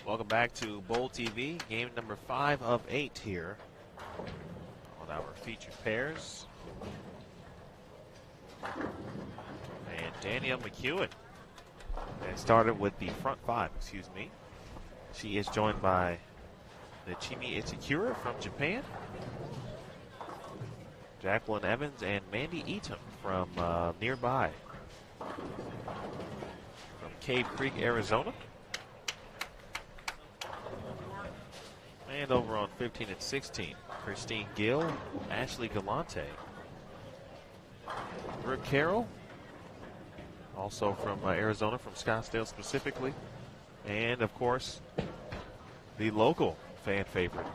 Welcome back to Bowl TV, game number 5 of 8 here on our featured pairs. And Danielle McEwen has started with the front 5, She is joined by Nachimi Itakura from Japan, Jacqueline Evans, and Mandy Eaton from nearby, from Cave Creek, Arizona. And over on 15 and 16, Christine Gill, Ashley Galante, Brooke Carroll, also from Arizona, from Scottsdale specifically, and of course, the local fan favorite,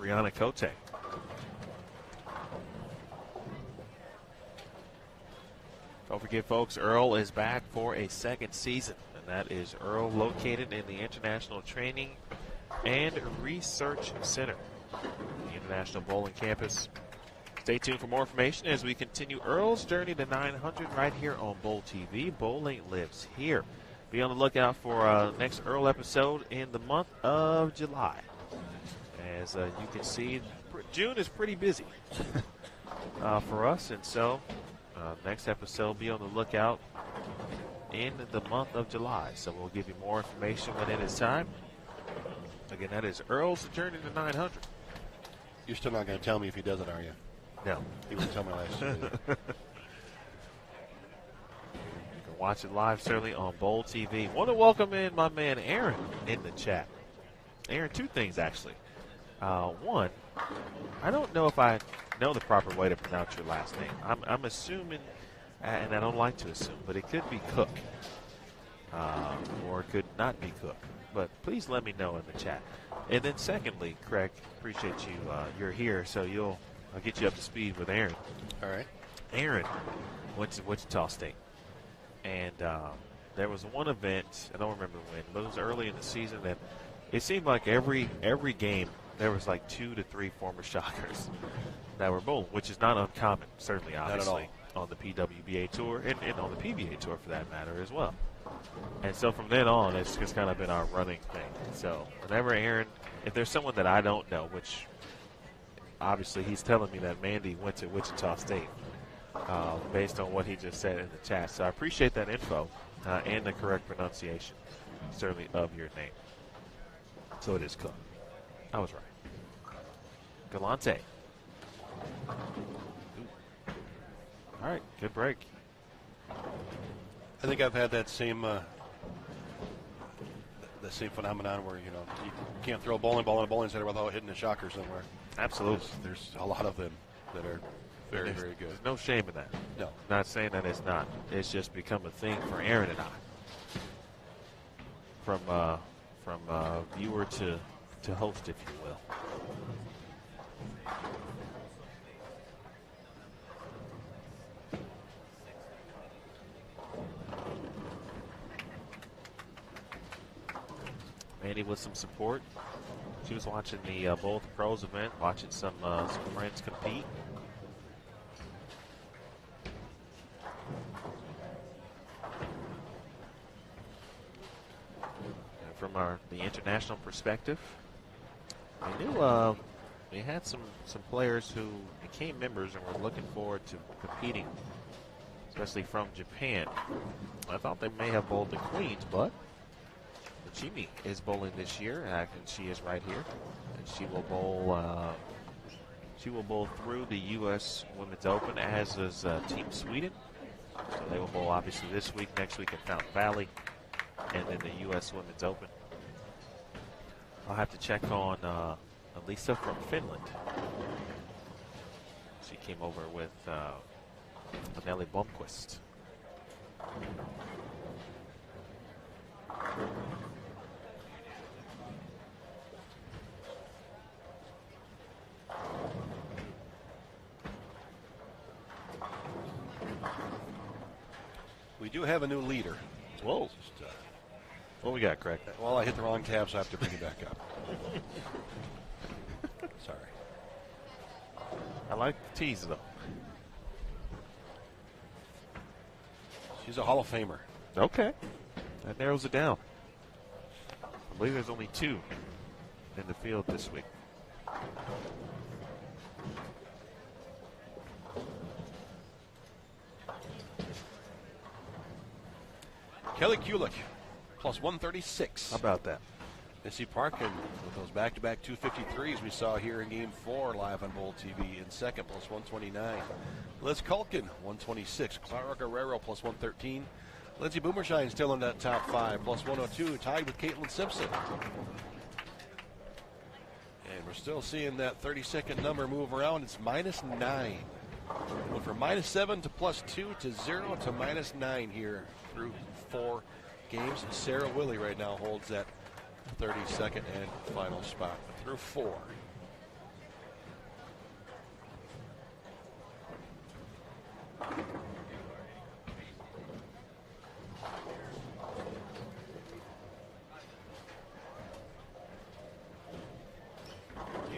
Brianna Cote. Don't forget, folks, Earl is back for a second season, and that is Earl located in the International Training and Research Center, the International Bowling Campus. Stay tuned for more information as we continue Earl's journey to 900 right here on Bowl TV. Bowling lives here. Be on the lookout for next Earl episode in the month of July. As you can see, June is pretty busy for us, and so next episode, be on the lookout in the month of July. So we'll give you more information when it is time. Again, that is Earl's journey to 900. You're still not going to tell me if he does it, are you? No. He wouldn't tell me last year. You can watch it live, certainly, on Bowl TV. Want to welcome in my man Aaron in the chat. Aaron, two things, actually. One, I don't know if I know the proper way to pronounce your last name. I'm assuming, and I don't like to assume, but it could be Cook, or it could not be Cook. But please let me know in the chat. And then secondly, Craig, appreciate you. You're here, so I'll get you up to speed with Aaron. All right. Aaron went to Wichita State, and there was one event, I don't remember when, but it was early in the season that it seemed like every game there was like 2 to 3 former Shockers that were bowling, which is not uncommon, certainly, obviously, on the PWBA tour and on the PBA tour for that matter as well. And so from then on, it's just kind of been our running thing. So whenever Aaron, if there's someone that I don't know, which obviously he's telling me that Mandy went to Wichita State based on what he just said in the chat. So I appreciate that info and the correct pronunciation, certainly, of your name. So it is Cook. I was right. Galante. All right, good break. I think I've had that same phenomenon where, you can't throw a bowling ball in a bowling center without hitting a shocker somewhere. Absolutely. There's a lot of them that are very, very good. There's no shame in that. No. Not saying that it's not. It's just become a thing for Aaron and I. From viewer to host, if you will. Mandy with some support. She was watching the Bowl of the Pros event, watching some friends compete. And from the international perspective, we knew we had some players who became members and were looking forward to competing, especially from Japan. I thought they may have bowled the Queens, but Nachimi is bowling this year, and she is right here, and she will bowl. She will bowl through the U.S. Women's Open, as is Team Sweden. So they will bowl obviously this week, next week at Fountain Valley, and then the U.S. Women's Open. I'll have to check on Elisa from Finland. She came over with Nelly Blomqvist. We do have a new leader. Whoa. What we got, Craig? Well, I hit the wrong tab, so I have to bring it back up. Sorry. I like the tease, though. She's a Hall of Famer. Okay. That narrows it down. believe there's only 2 in the field this week. Kelly Kulik, plus 136. How about that? Missy Parkin with those back-to-back 253s we saw here in Game 4 live on Bowl TV in second, plus 129. Liz Culkin, 126. Clara Guerrero, plus 113. Lindsey Boomershine still in that top 5, plus 102, tied with Caitlin Simpson. And we're still seeing that 30-second number move around. It's -9. Went from -7 to +2 to 0 to -9 here through 4 games. Sarah Willie right now holds that 32nd and final spot through 4.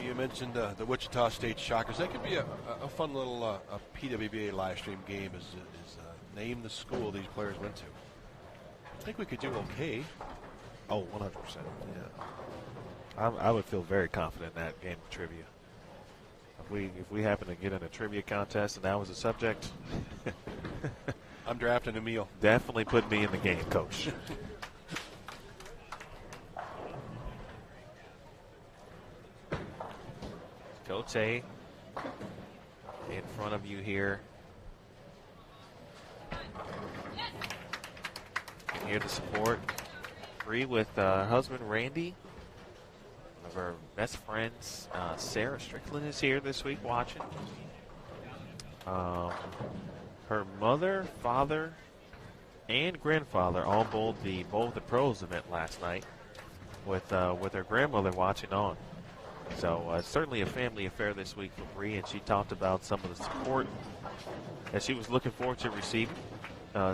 You mentioned the Wichita State Shockers. That could be a fun little a PWBA live stream game. Is name the school these players went to. I think we could do okay. Oh, 100%. Yeah. I would feel very confident in that game of trivia. If we happen to get in a trivia contest and that was a subject, I'm drafting a meal. Definitely put me in the game, Coach. Cote in front of you here. You can hear the support. Bree with her husband Randy. One of her best friends, Sarah Strickland, is here this week watching. Her mother, father, and grandfather all bowled the Bowl of the Pros event last night with her grandmother watching on. So certainly a family affair this week for Bree, and she talked about some of the support that she was looking forward to receiving.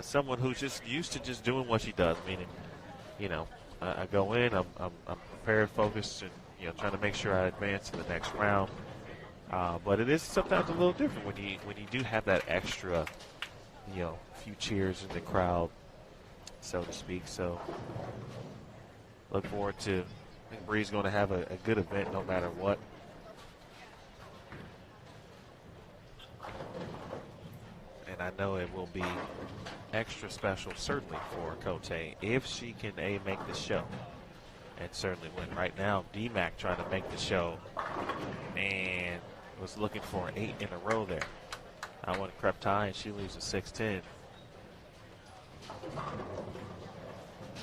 Someone who's just used to just doing what she does, meaning, I go in, I'm prepared, focused, and trying to make sure I advance to the next round. But it is sometimes a little different when you do have that extra, few cheers in the crowd, so to speak. So look forward to. I think Bree's going to have a good event no matter what. And I know it will be extra special, certainly, for Cote if she can, make the show. And certainly win. Right now, DMAC trying to make the show and was looking for an 8 in a row there. I want to crept high, and she leaves a 6-10.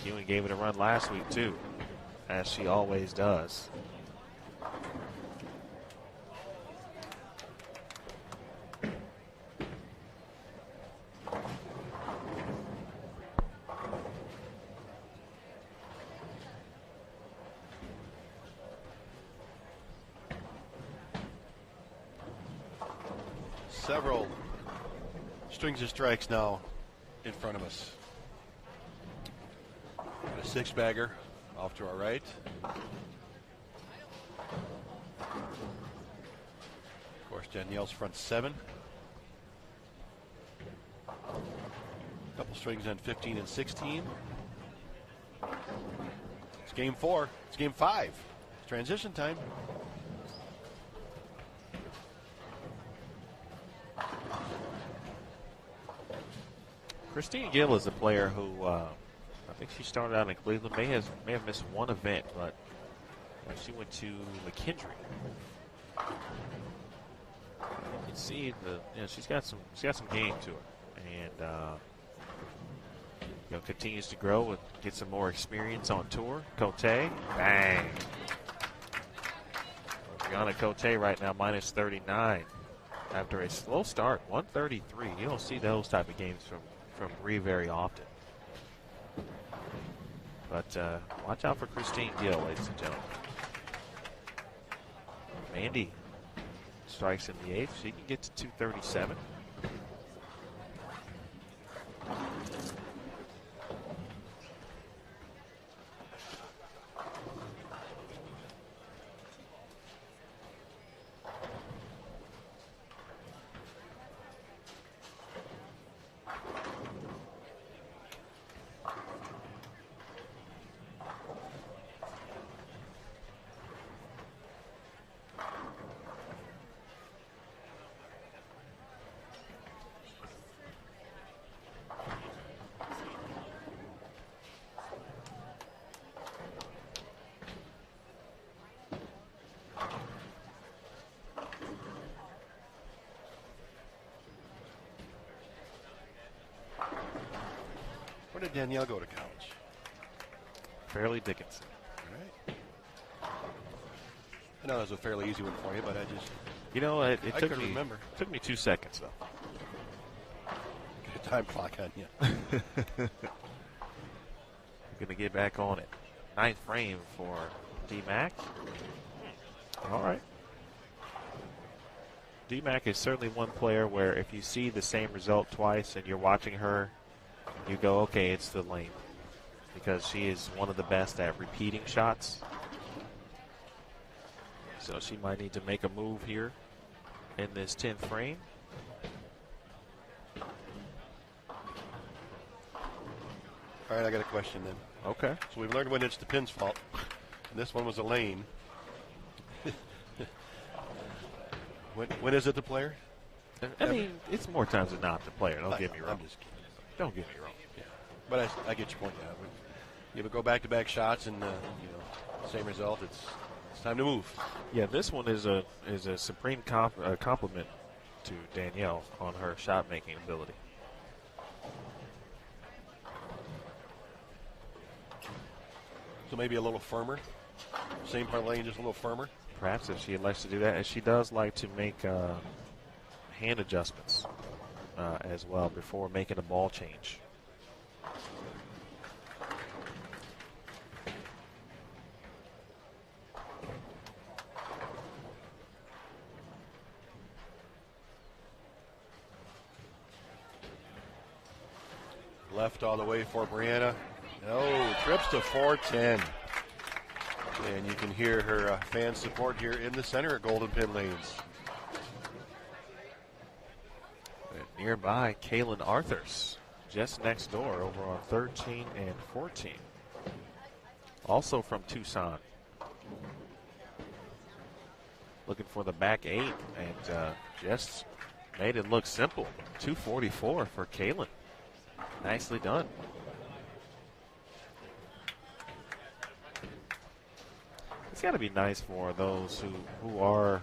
Ewing gave it a run last week, too, as she always does. Several strings of strikes now in front of us. Got a 6-bagger off to our right. Of course, Danielle's front 7. Couple strings on 15 and 16. It's game 4. It's game 5. It's transition time. Christine Gill is a player who I think she started out in Cleveland. May have missed one event, but she went to McKendree. You can see she's got some game to her, and continues to grow and get some more experience on tour. Cote, bang! Brianna Cote right now minus 39 after a slow start, 133. You don't see those type of games from Bree very often. But watch out for Christine Gill, ladies and gentlemen. Mandy strikes in the 8th. She can get to 237. Danielle go to college? Fairleigh Dickinson. All right. I know that was a fairly easy one for you, but I just You know, it I took could me remember. took me 2 seconds though. Get a time clock on you. Going to get back on it. 9th frame for D-Mac. All right. D-Mac is certainly one player where if you see the same result twice and you're watching her, you go, okay, it's the lane. Because she is one of the best at repeating shots. So she might need to make a move here in this 10th frame. All right, I got a question then. Okay. So we've learned when it's the pin's fault. And this one was a lane. when is it the player? I mean, it's more times than not the player. Don't get me wrong. I'm just kidding. Don't get me wrong. Yeah. But I get your point. Yeah. You ever go back-to-back shots and same result? It's time to move. Yeah, this one is a supreme compliment to Danielle on her shot-making ability. So maybe a little firmer. Same part of the lane, just a little firmer. Perhaps if she likes to do that, and she does like to make hand adjustments as well before making a ball change. Left all the way for Brianna. Oh, trips to 410. And you can hear her fan support here in the center at Golden Pin Lanes. And nearby, Kaylin Arthurs, just next door over on 13 and 14. Also from Tucson. Looking for the back 8 and just made it look simple. 244 for Kaylin. Nicely done. It's got to be nice for those who are,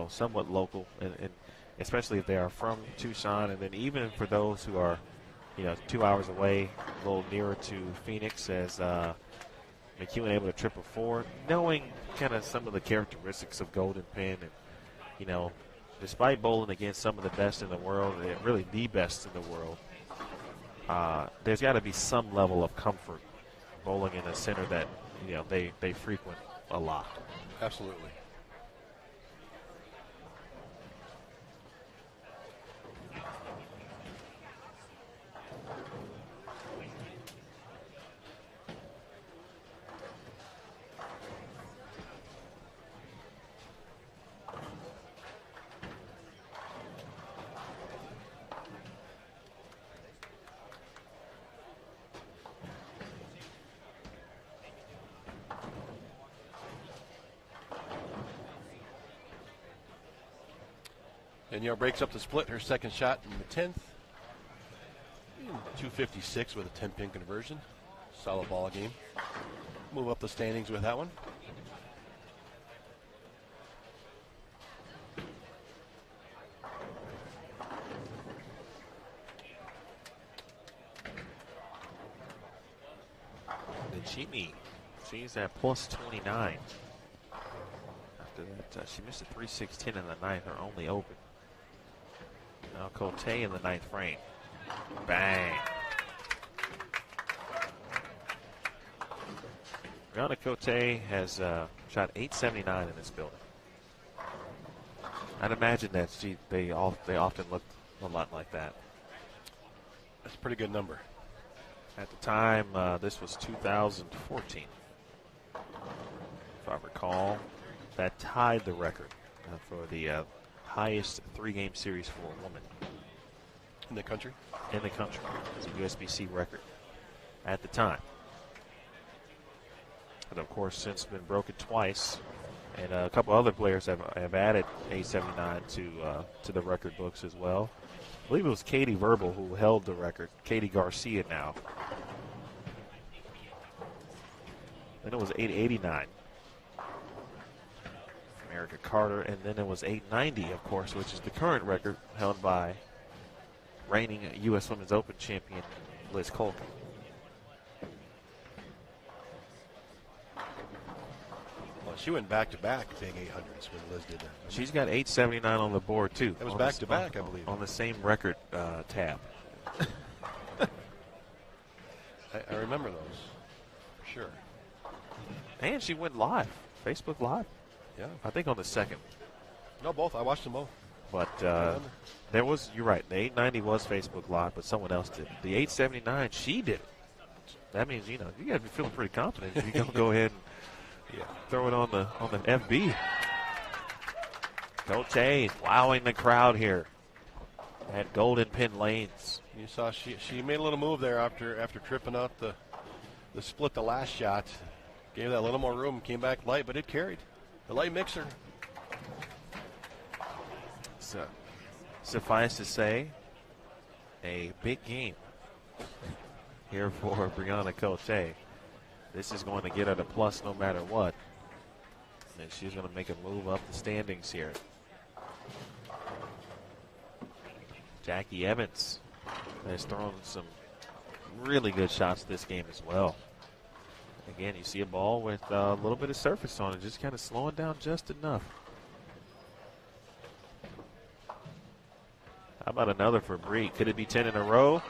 somewhat local, and especially if they are from Tucson, and then even for those who are, 2 hours away, a little nearer to Phoenix, as McEwen able to 444, knowing kind of some of the characteristics of Golden Pin, and despite bowling against some of the best in the world, really the best in the world, there's got to be some level of comfort bowling in a center that they frequent a lot. Absolutely. Danielle breaks up the split, her second shot in the 10th. 256 with a 10-pin conversion. Solid ball game. Move up the standings with that one. Najimi, she's at plus 29. After that, she missed a 3-6-10 in the 9th, her only open. Now Cote in the 9th frame. Bang. Brianna Cote has shot 879 in this building. I'd imagine that they often look a lot like that. That's a pretty good number. At the time, this was 2014. If I recall, that tied the record for the highest 3-game series for a woman. In the country? In the country. It's a USBC record at the time. But of course, since been broken twice, and a couple other players have added 879 to the record books as well. I believe it was Katie Verbal who held the record. Katie Garcia now. Then it was 889. Erica Carter, and then it was 890, of course, which is the current record held by reigning U.S. Women's Open champion Liz Colkin. She went back-to-back big 800s when Liz did that. She's got 879 on the board, too. It was back-to-back, I believe. On the same record tab. I remember those, for sure. And she went live, Facebook Live. Yeah. I think on the second. No, both. I watched them both. But there was, you're right, the 890 was Facebook Live, but someone else did. The 879, she did it. That means, you got to be feeling pretty confident. You're going to go ahead and throw it on the FB. Coach A wowing the crowd here at Golden Pin Lanes. You saw she made a little move there after tripping out the split the last shot. Gave that a little more room, came back light, but it carried. The light mixer. So, suffice to say, a big game here for Brianna Cote. This is going to get her the plus no matter what. And she's going to make a move up the standings here. Jackie Evans has thrown some really good shots this game as well. Again, you see a ball with a little bit of surface on it, just kind of slowing down just enough. How about another for Bree? Could it be 10 in a row?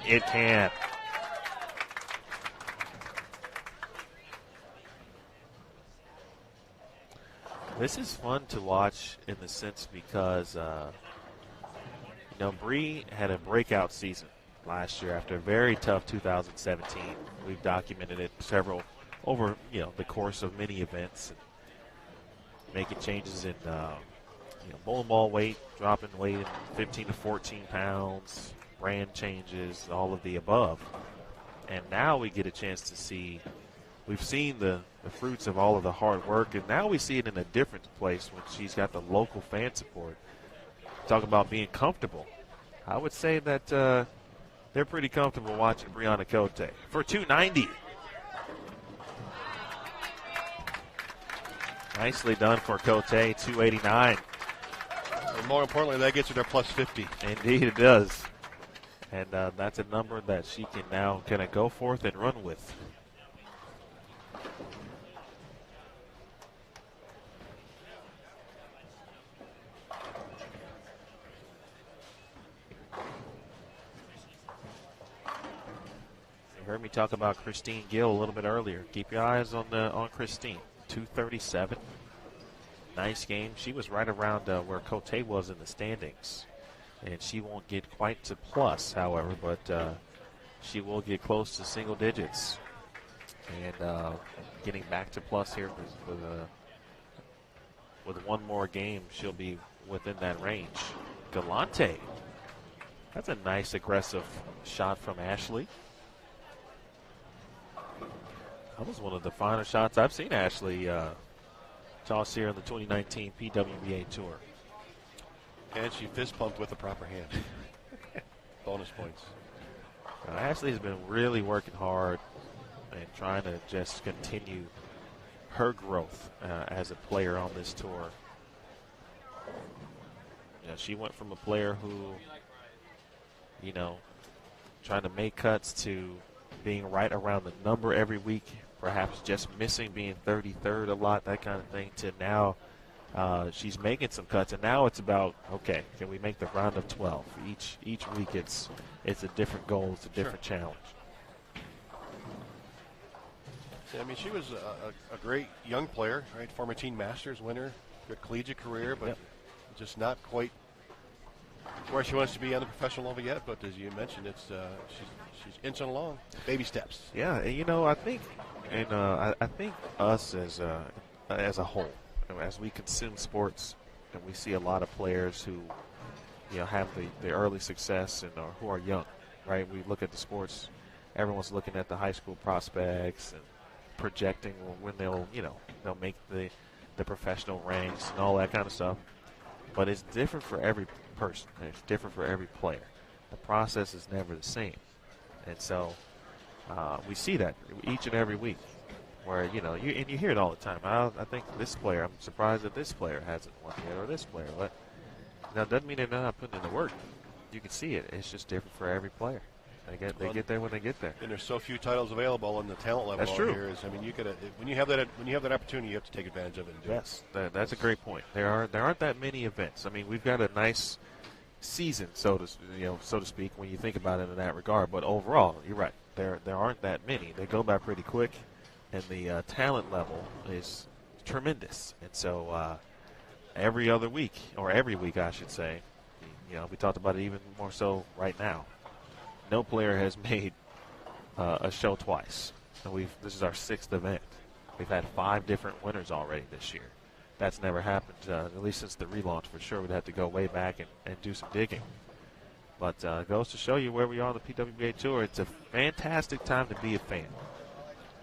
It can. This is fun to watch in the sense because, Bree had a breakout season last year after a very tough 2017. We've documented it over the course of many events, and making changes in bowling ball weight, dropping weight in 15 to 14 pounds, brand changes, all of the above. And now we get a chance to see, we've seen the fruits of all of the hard work, and now we see it in a different place when she's got the local fan support. Talk about being comfortable. I would say that they're pretty comfortable watching Brianna Cote for 290. Nicely done for Cote, 289. And more importantly, that gets her to plus 50. Indeed it does. And that's a number that she can now kind of go forth and run with. You heard me talk about Christine Gill a little bit earlier. Keep your eyes on Christine. 237. Nice game. She was right around where Cote was in the standings. And she won't get quite to plus, however, but she will get close to single digits. And getting back to plus here with one more game, she'll be within that range. Galante. That's a nice aggressive shot from Ashley. That was one of the finer shots I've seen Ashley toss here in the 2019 PWBA Tour. And she fist pumped with the proper hand. Bonus points. Ashley has been really working hard and trying to just continue her growth as a player on this tour. She went from a player who, trying to make cuts to being right around the number every week, perhaps just missing being 33rd a lot, that kind of thing, to now she's making some cuts, and now it's about, okay, can we make the round of 12? Each week it's a different goal, it's a different challenge. Yeah, I mean, she was a great young player, right? Former teen masters winner, good collegiate career, but just not quite where she wants to be on the professional level yet. But as you mentioned, it's she's inching along, baby steps. Yeah, I think, I think us as a whole, as we consume sports, and we see a lot of players who, have the early success and who are young, right? We look at the sports, everyone's looking at the high school prospects and projecting when they'll make the professional ranks and all that kind of stuff. But it's different for every person. It's different for every player. The process is never the same. And so we see that each and every week where, you hear it all the time. I think this player, I'm surprised that this player hasn't won yet, or this player. But now, it doesn't mean they're not putting in the work. You can see it. It's just different for every player. They get there when they get there. And there's so few titles available, and the talent level That's true. here is. I mean, you could when you have that opportunity, you have to take advantage of it. And do Yes, that's a great point. There aren't that many events. I mean, we've got a nice season, so to speak, when you think about it in that regard. But overall, you're right. There aren't that many. They go by pretty quick, and the talent level is tremendous. And so every week, I should say, we talked about it even more so right now. No player has made a show twice. And this is our 6th event. We've had 5 different winners already this year. That's never happened, at least since the relaunch for sure. We'd have to go way back and do some digging. But it goes to show you where we are on the PWBA Tour. It's a fantastic time to be a fan.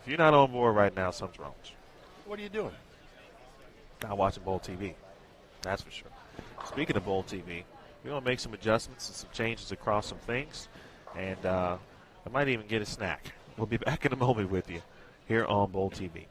If you're not on board right now, something's wrong with you. What are you doing? Not watching Bowl TV. That's for sure. Speaking of Bowl TV, we're going to make some adjustments and some changes across some things. And I might even get a snack. We'll be back in a moment with you here on Bowl TV.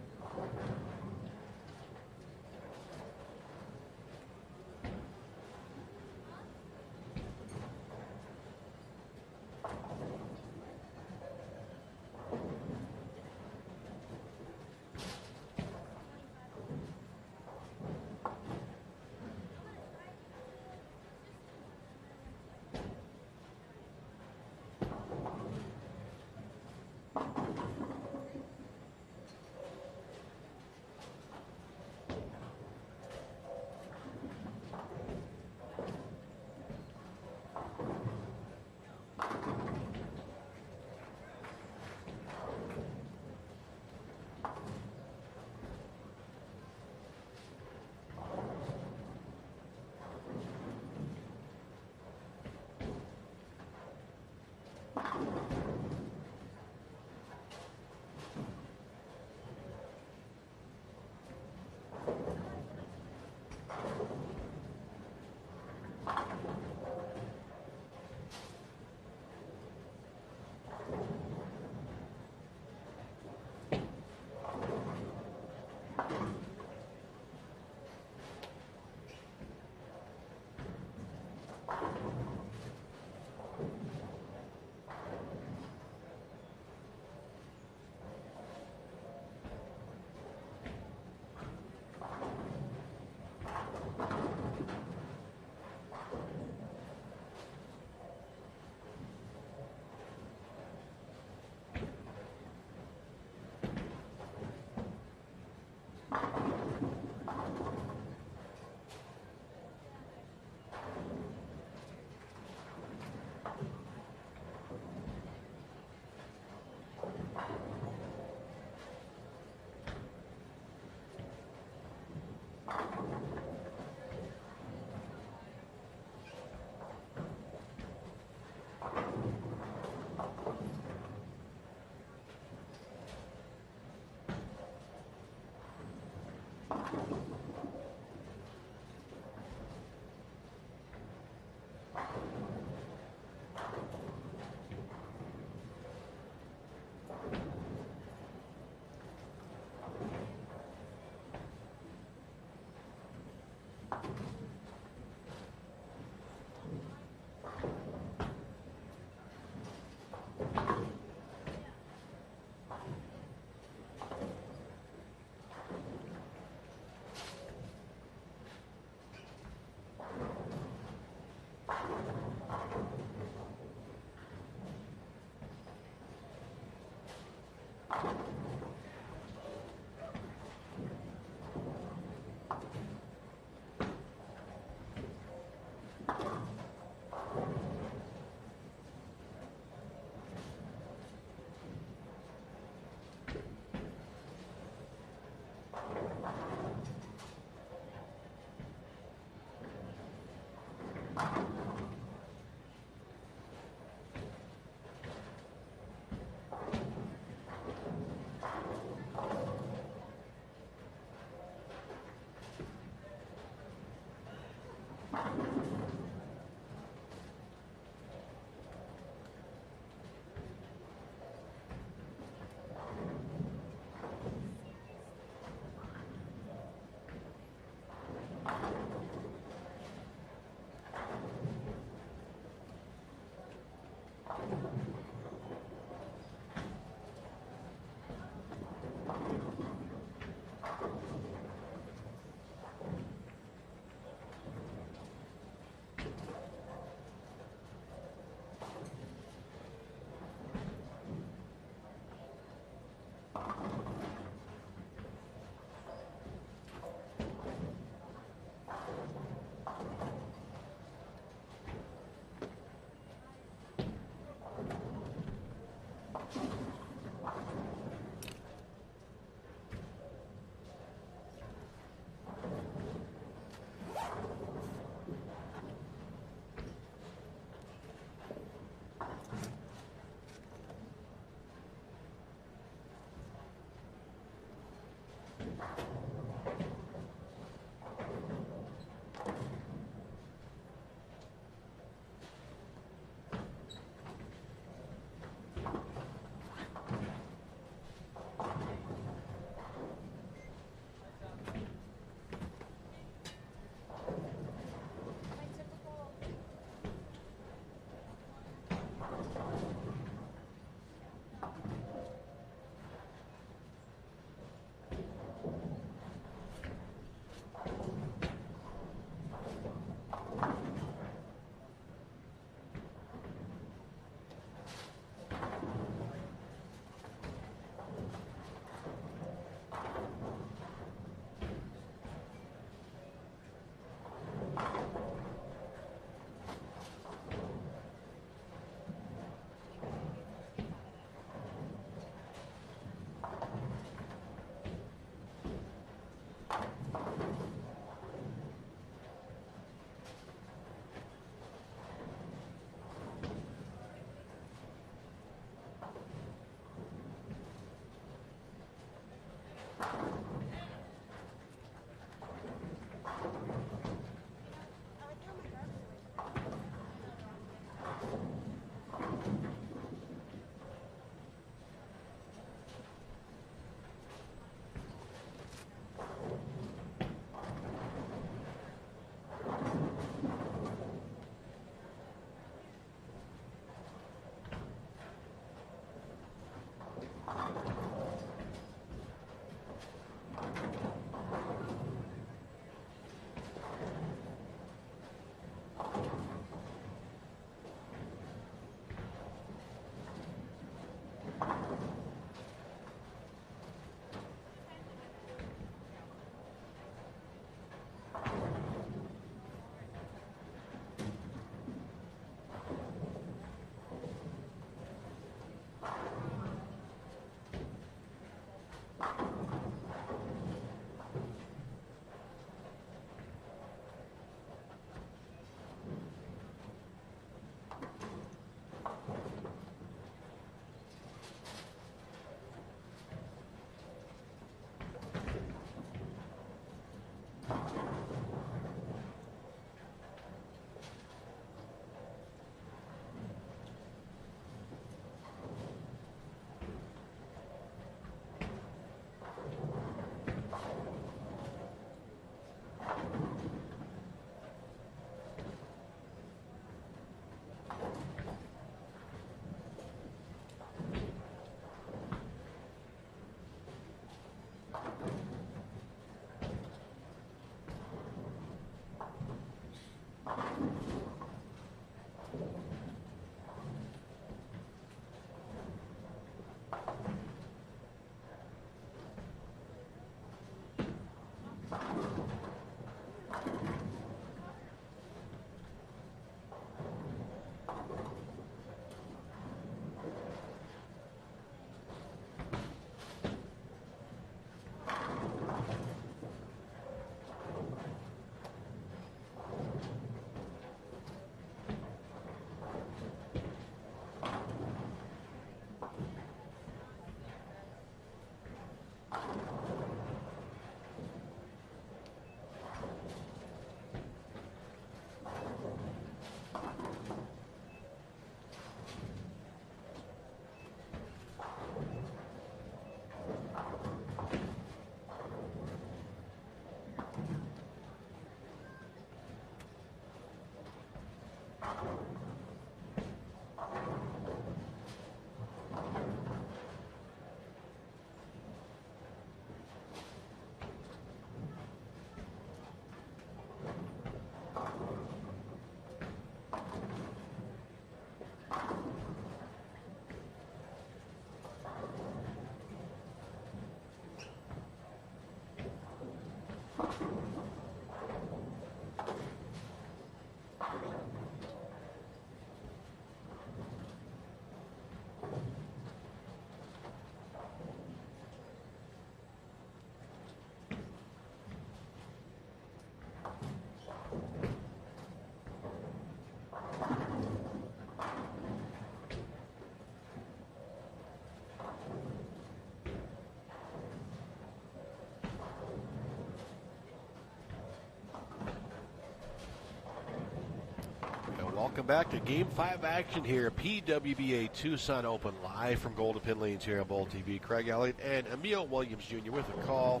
Welcome back to Game 5 action here. PWBA Tucson Open live from Golden Pin Lanes here on Bowl TV. Craig Elliott and Emil Williams Jr. with a call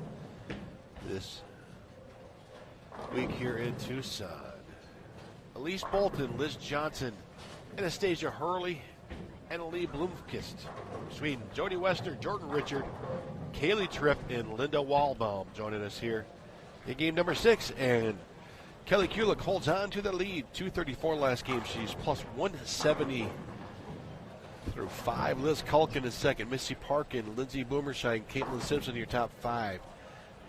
this week here in Tucson. Elise Bolton, Liz Johnson, Anastasia Hurley, and Lee Blomqvist. Sweden, Jody Westner, Jordan Richard, Kaylee Tripp, and Linda Walbaum joining us here in game number 6. And Kelly Kulik holds on to the lead. 234 last game. She's plus 170 through 5. Liz Culkin is second. Missy Parkin, Lindsay Boomershine, Caitlin Simpson, your top 5.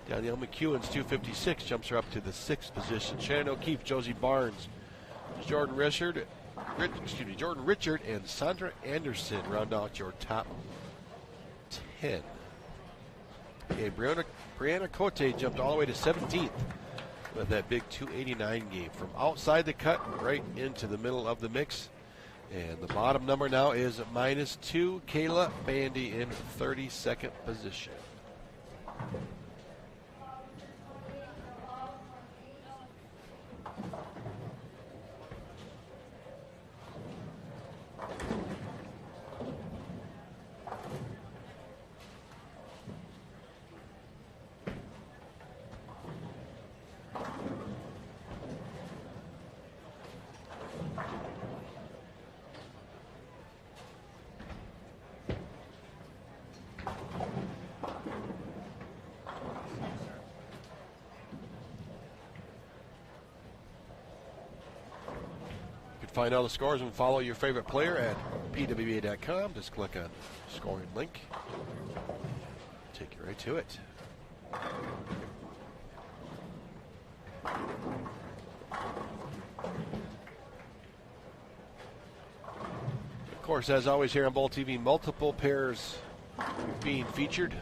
Danielle McEwen's 256 jumps her up to the 6th position. Shannon O'Keefe, Josie Barnes, Jordan Richard, and Sandra Anderson round out your top 10. Okay, Brianna Cote jumped all the way to 17th with that big 289 game. From outside the cut right into the middle of the mix. And the bottom number now is -2. Kayla Bandy in 32nd position. Find all the scores and follow your favorite player at pwba.com. Just click on scoring link. Take you right to it. Of course, as always here on Bowl TV, multiple pairs being featured.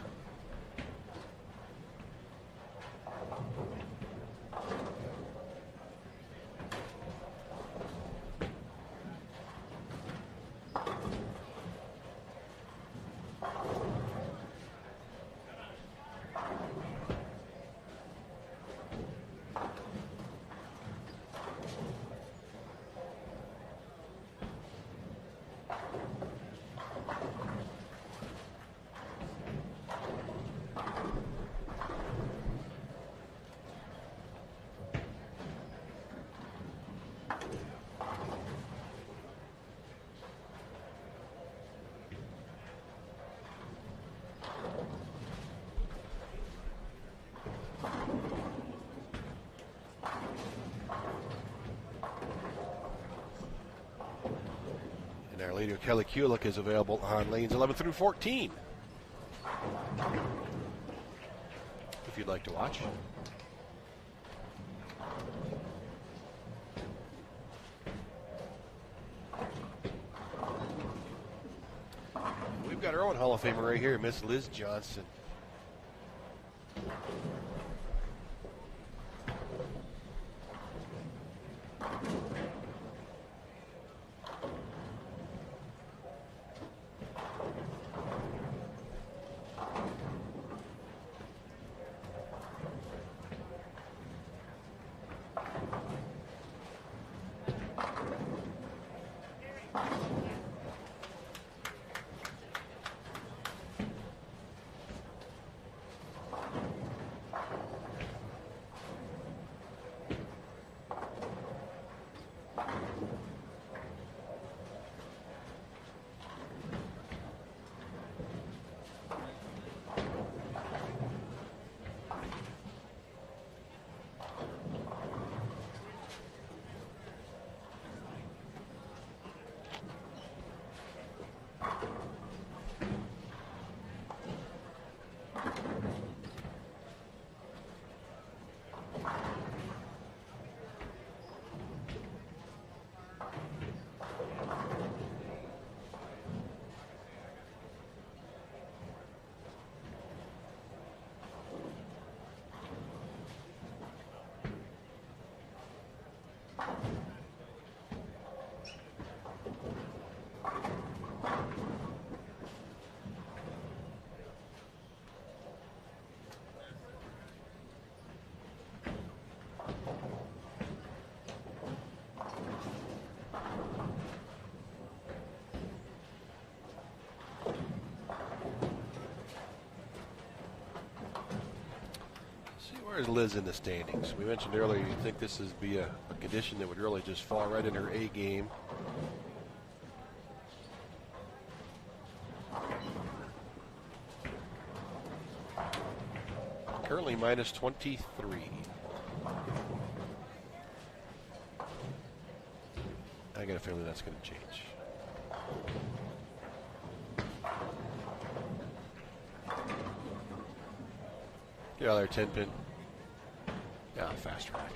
Our leader, Kelly Kulik, is available on lanes 11 through 14. If you'd like to watch. We've got our own Hall of Famer right here, Miss Liz Johnson. far as Liz in the standings, we mentioned earlier you think this would be a condition that would really just fall right in her A game. Currently minus 23. I got a feeling that's going to change. Get out of there, 10 pin. Yeah, fast track.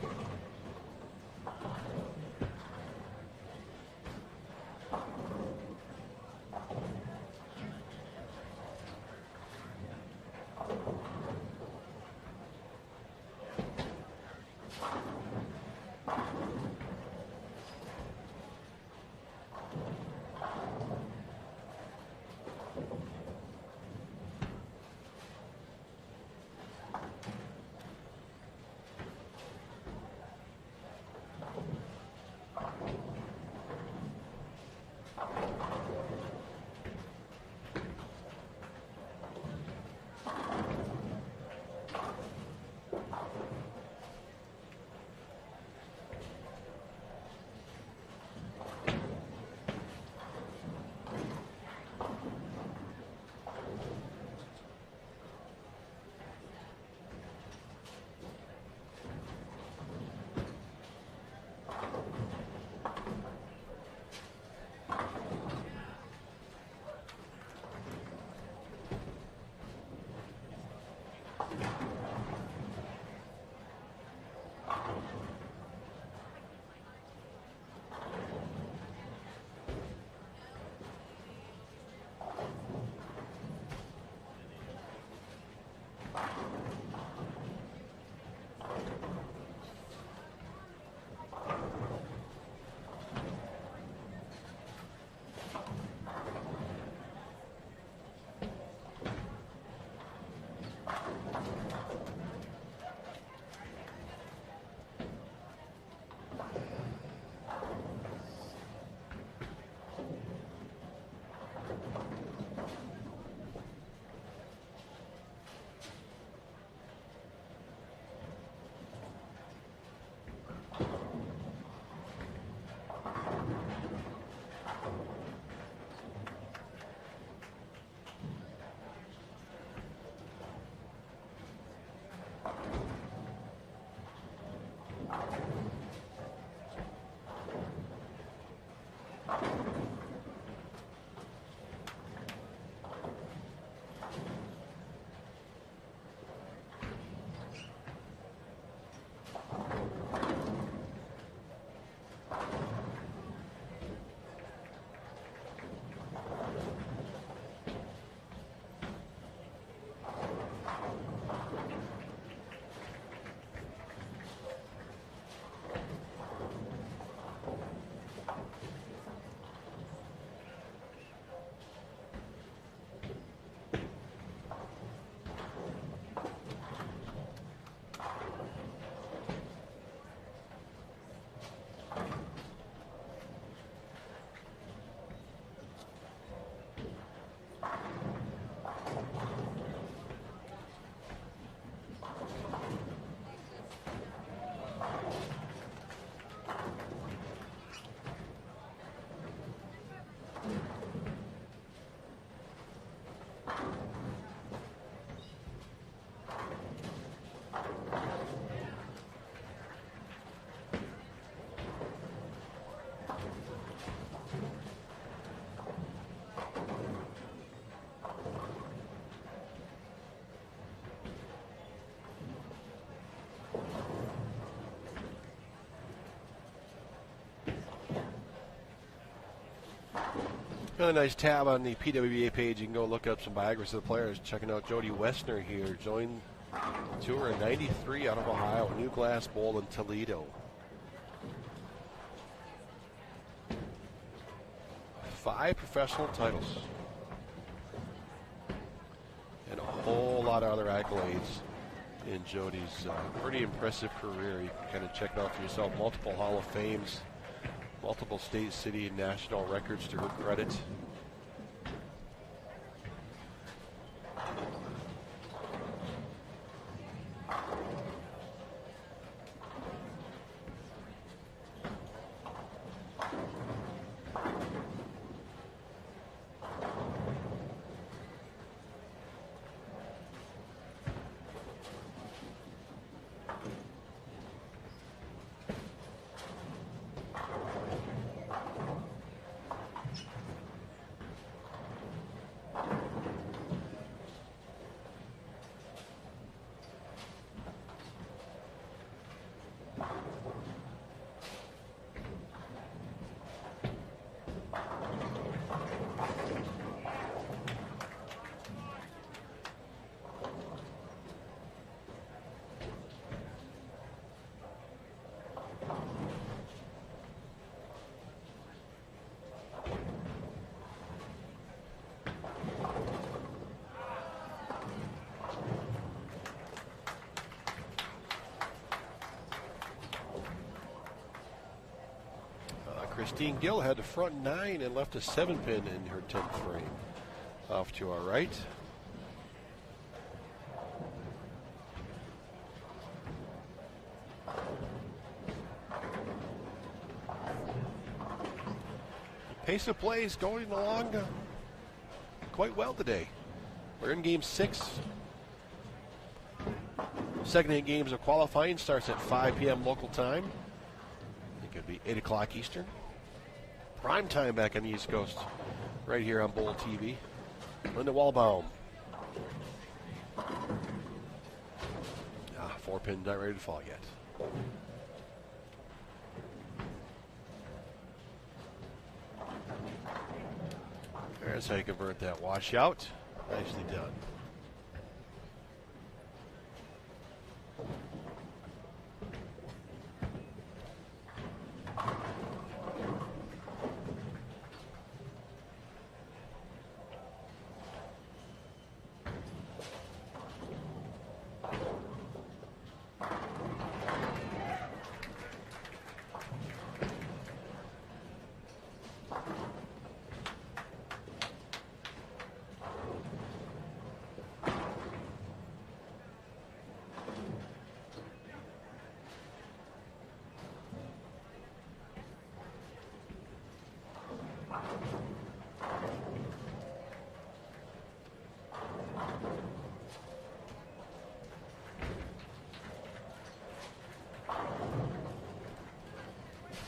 Really nice tab on the PWBA page. You can go look up some biographies of the players. Checking out Jody Westner here. Joined the tour in '93 out of Ohio. New Glass Bowl in Toledo. 5 professional titles. And a whole lot of other accolades in Jody's pretty impressive career. You can kind of check it out for yourself. Multiple Hall of Fames. Multiple state, city, and national records to her credit. Christine Gill had the front 9 and left a 7-pin in her 10th frame. Off to our right. The pace of play is going along quite well today. We're in game 6. Second 8 games of qualifying starts at 5 p.m. local time. It could be 8 o'clock Eastern. Prime time back on the East Coast, right here on Bowl TV. Linda Walbaum. 4-pin not ready to fall yet. There's how you convert that washout. Nicely done.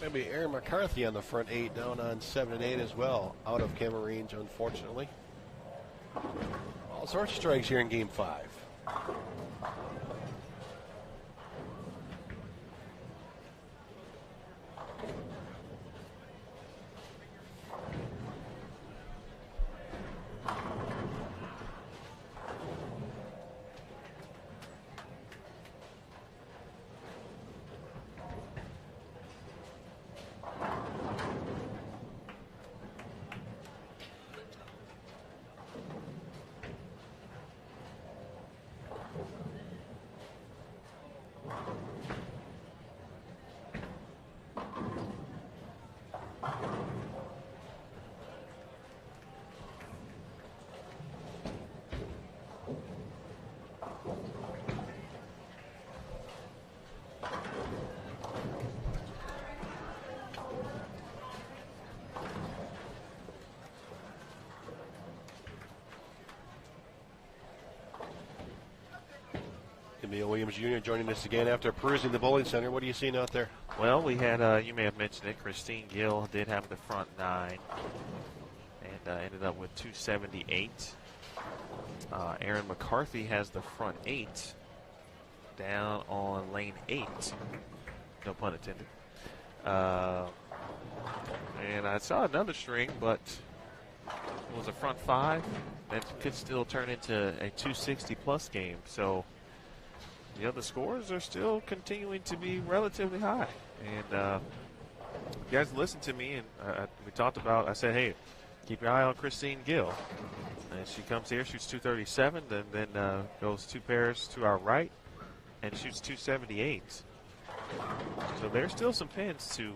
Maybe Aaron McCarthy on the front 8, down on 7 and 8 as well. Out of camera range, unfortunately. All sorts of strikes here in game 5. Emil Williams Jr. joining us again after perusing the bowling center. What are you seeing out there? Well, we had, you may have mentioned it, Christine Gill did have the front 9 and ended up with 278. Aaron McCarthy has the front 8 down on lane 8. No pun intended. And I saw another string, but it was a front 5 that could still turn into a 260 plus game. So the other scores are still continuing to be relatively high. And you guys listened to me, and we talked about, I said, hey, keep your eye on Christine Gill. And she comes here, shoots 237, then goes 2 pairs to our right and shoots 278. So there's still some pins to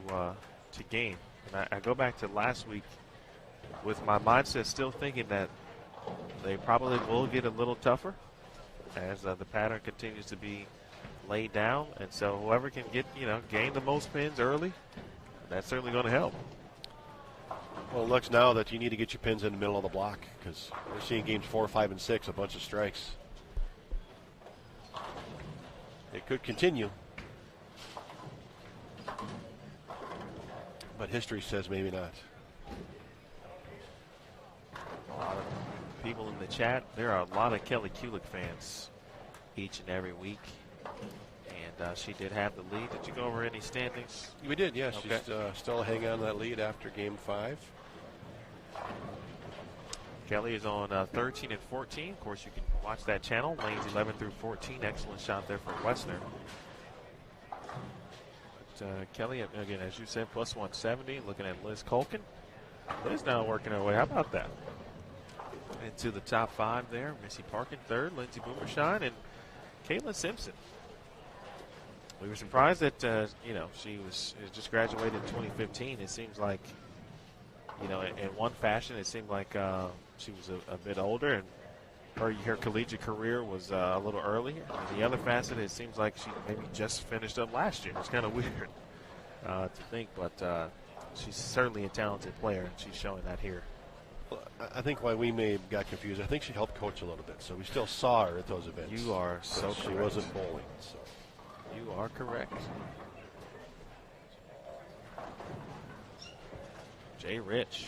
gain. And I go back to last week with my mindset still thinking that they probably will get a little tougher as the pattern continues to be laid down. And so whoever can gain the most pins early, that's certainly going to help. Well, it looks now that you need to get your pins in the middle of the block because we're seeing games 4, 5, and 6, a bunch of strikes. It could continue, but history says maybe not. A lot of people in the chat, there are a lot of Kelly Kulick fans each and every week. And she did have the lead. Did you go over any standings? We did, yes. Okay. She's still hanging on to that lead after game 5. Kelly is on 13 and 14. Of course, you can watch that channel, lanes 11 through 14. Excellent shot there for Wessner. But Kelly, again, as you said, plus 170. Looking at Liz Culkin. Liz now working her way. How about that? Into the top 5 there. Missy Parkin third, Lindsey Boomershine, and Caitlin Simpson we were surprised that she was just graduated in 2015. It seems like, in one fashion, it seemed like she was a bit older, and her collegiate career was a little earlier. And the other facet, it seems like she maybe just finished up last year. It's kind of weird to think, but she's certainly a talented player, and she's showing that here. Well, I think why we may have got confused, I think she helped coach a little bit, so we still saw her at those events. You are so correct. She wasn't bowling. So. You are correct. Jay Rich.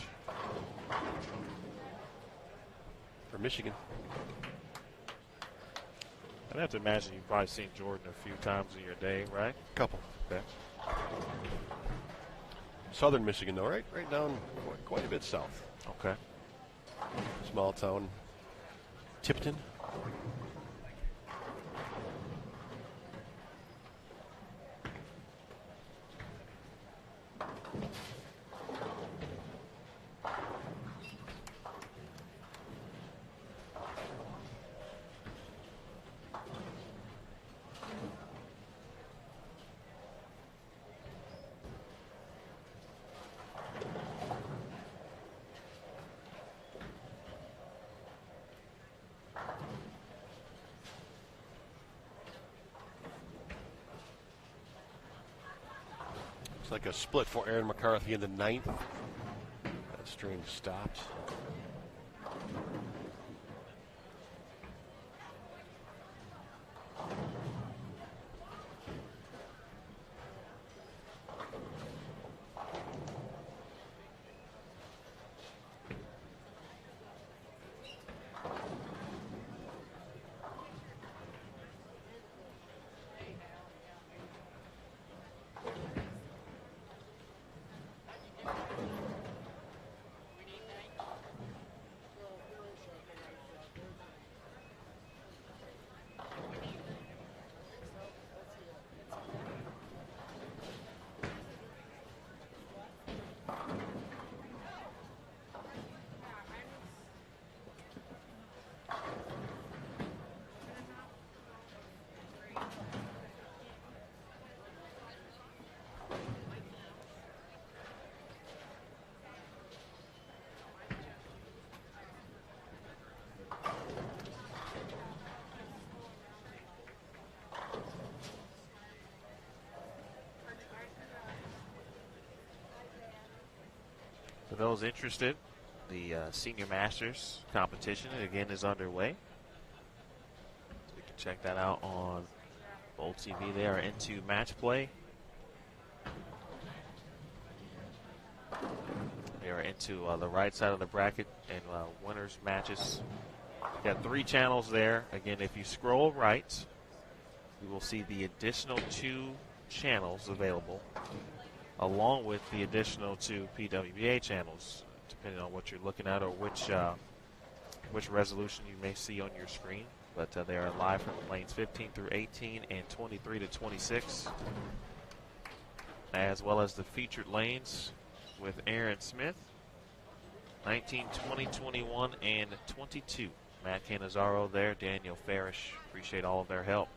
For Michigan. I'd have to imagine you've probably seen Jordan a few times in your day, right? Couple. Okay. Southern Michigan, though, right down quite a bit south. Okay. Small town. Tipton. Like a split for Aaron McCarthy in the 9th. That string stopped. For those interested, the Senior Masters competition again is underway. So you can check that out on Bowl TV. They are into match play. They are into the right side of the bracket and winners matches. Got 3 channels there. Again, if you scroll right, you will see the additional 2 channels available, along with the additional 2 PWBA channels, depending on what you're looking at or which resolution you may see on your screen. But they are live from lanes 15 through 18 and 23 to 26, as well as the featured lanes with Aaron Smith, 19, 20, 21, and 22. Matt Canizaro there, Daniel Farish. Appreciate all of their help.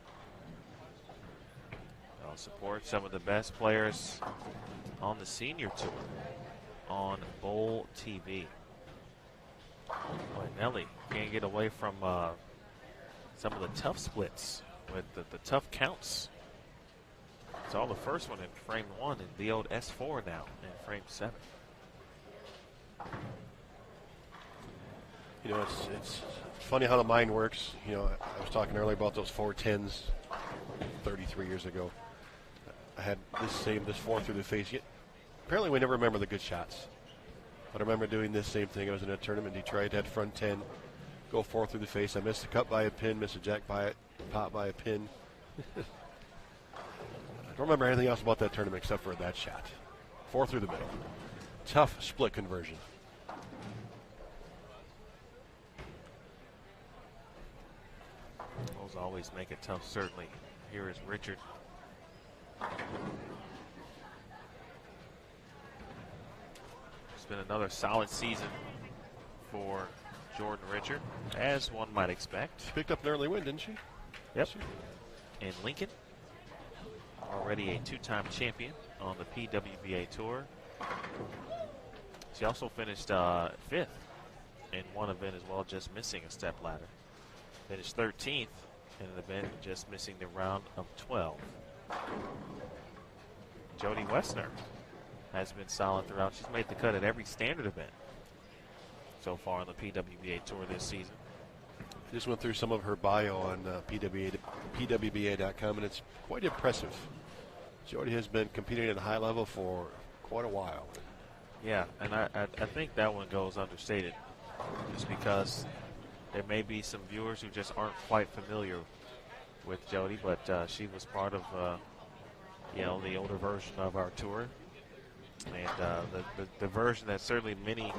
I'll support some of the best players on the senior tour on Bowl TV. Boy, Nelly can't get away from some of the tough splits with the tough counts. It's all the first one in frame 1 and the old S4 now in frame 7. You know, it's funny how the mind works. You know, I was talking earlier about those 410s 33 years ago. I had this 4 through the face. Apparently we never remember the good shots. But I remember doing this same thing. I was in a tournament in Detroit, had front 10, go 4 through the face. I missed a cut by a pin, missed a jack by it, pop by a pin. I don't remember anything else about that tournament except for that shot. 4 through the middle. Tough split conversion. Those always make it tough, certainly. Here is Richard. It's been another solid season for Jordan Richard, as one might expect. She picked up an early win, didn't she? Yep. In Lincoln. already a two-time champion on the PWBA Tour. She also finished 5th in one event as well, just missing a step ladder. Finished 13th in an event, just missing the round of 12. Jody Wessner has been solid throughout. She's made the cut at every standard event so far on the PWBA Tour this season. Just went through some of her bio on PWBA.com, and it's quite impressive. Jody has been competing at a high level for quite a while. Yeah, and I think that one goes understated just because there may be some viewers who just aren't quite familiar with Jody, but she was part of, the older version of our tour. And the version that certainly many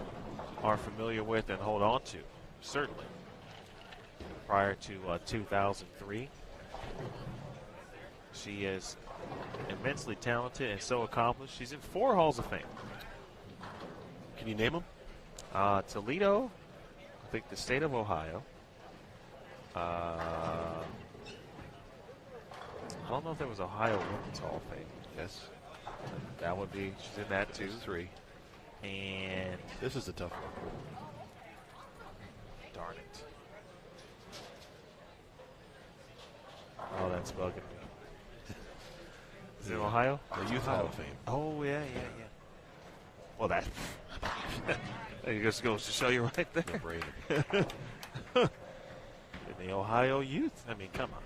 are familiar with and hold on to, certainly. Prior to 2003. She is immensely talented and so accomplished. She's in 4 Halls of Fame. Can you name them? Toledo, I think the state of Ohio. I don't know if there was Ohio Women's Hall of Fame. Yes. That would be, she's in that too. 3. And this is a tough one. Darn it. Oh, that's bugging me. Is it Ohio? The Youth Hall of Fame. Oh, yeah. Well, that just goes to show you right there. No brainer. In the Ohio Youth. I mean, come on.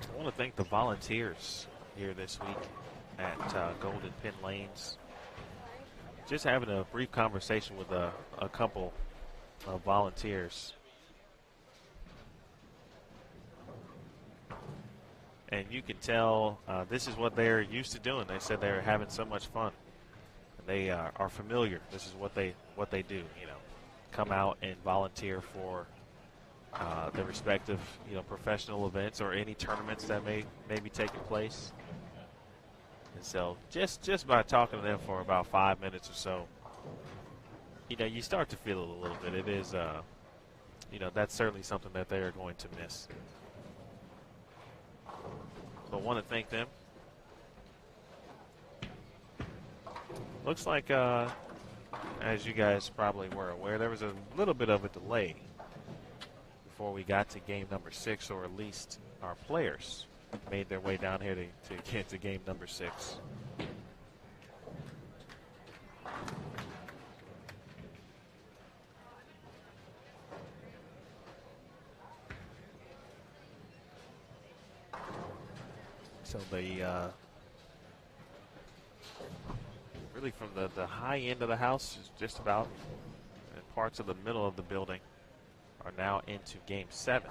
I want to thank the volunteers here this week at Golden Pin Lanes. Just having a brief conversation with a couple of volunteers. And you can tell this is what they're used to doing. They said they're having so much fun. They are familiar. This is what they do. Come out and volunteer for the respective professional events or any tournaments that may be taking place. And so just by talking to them for about 5 minutes or so, you start to feel it a little bit. It is that's certainly something that they are going to miss. But want to thank them. Looks like as you guys probably were aware, there was a little bit of a delay before we got to game number 6, or at least our players made their way down here to get to game number 6. So they really from the high end of the house, just about, and parts of the middle of the building, are now into game 7.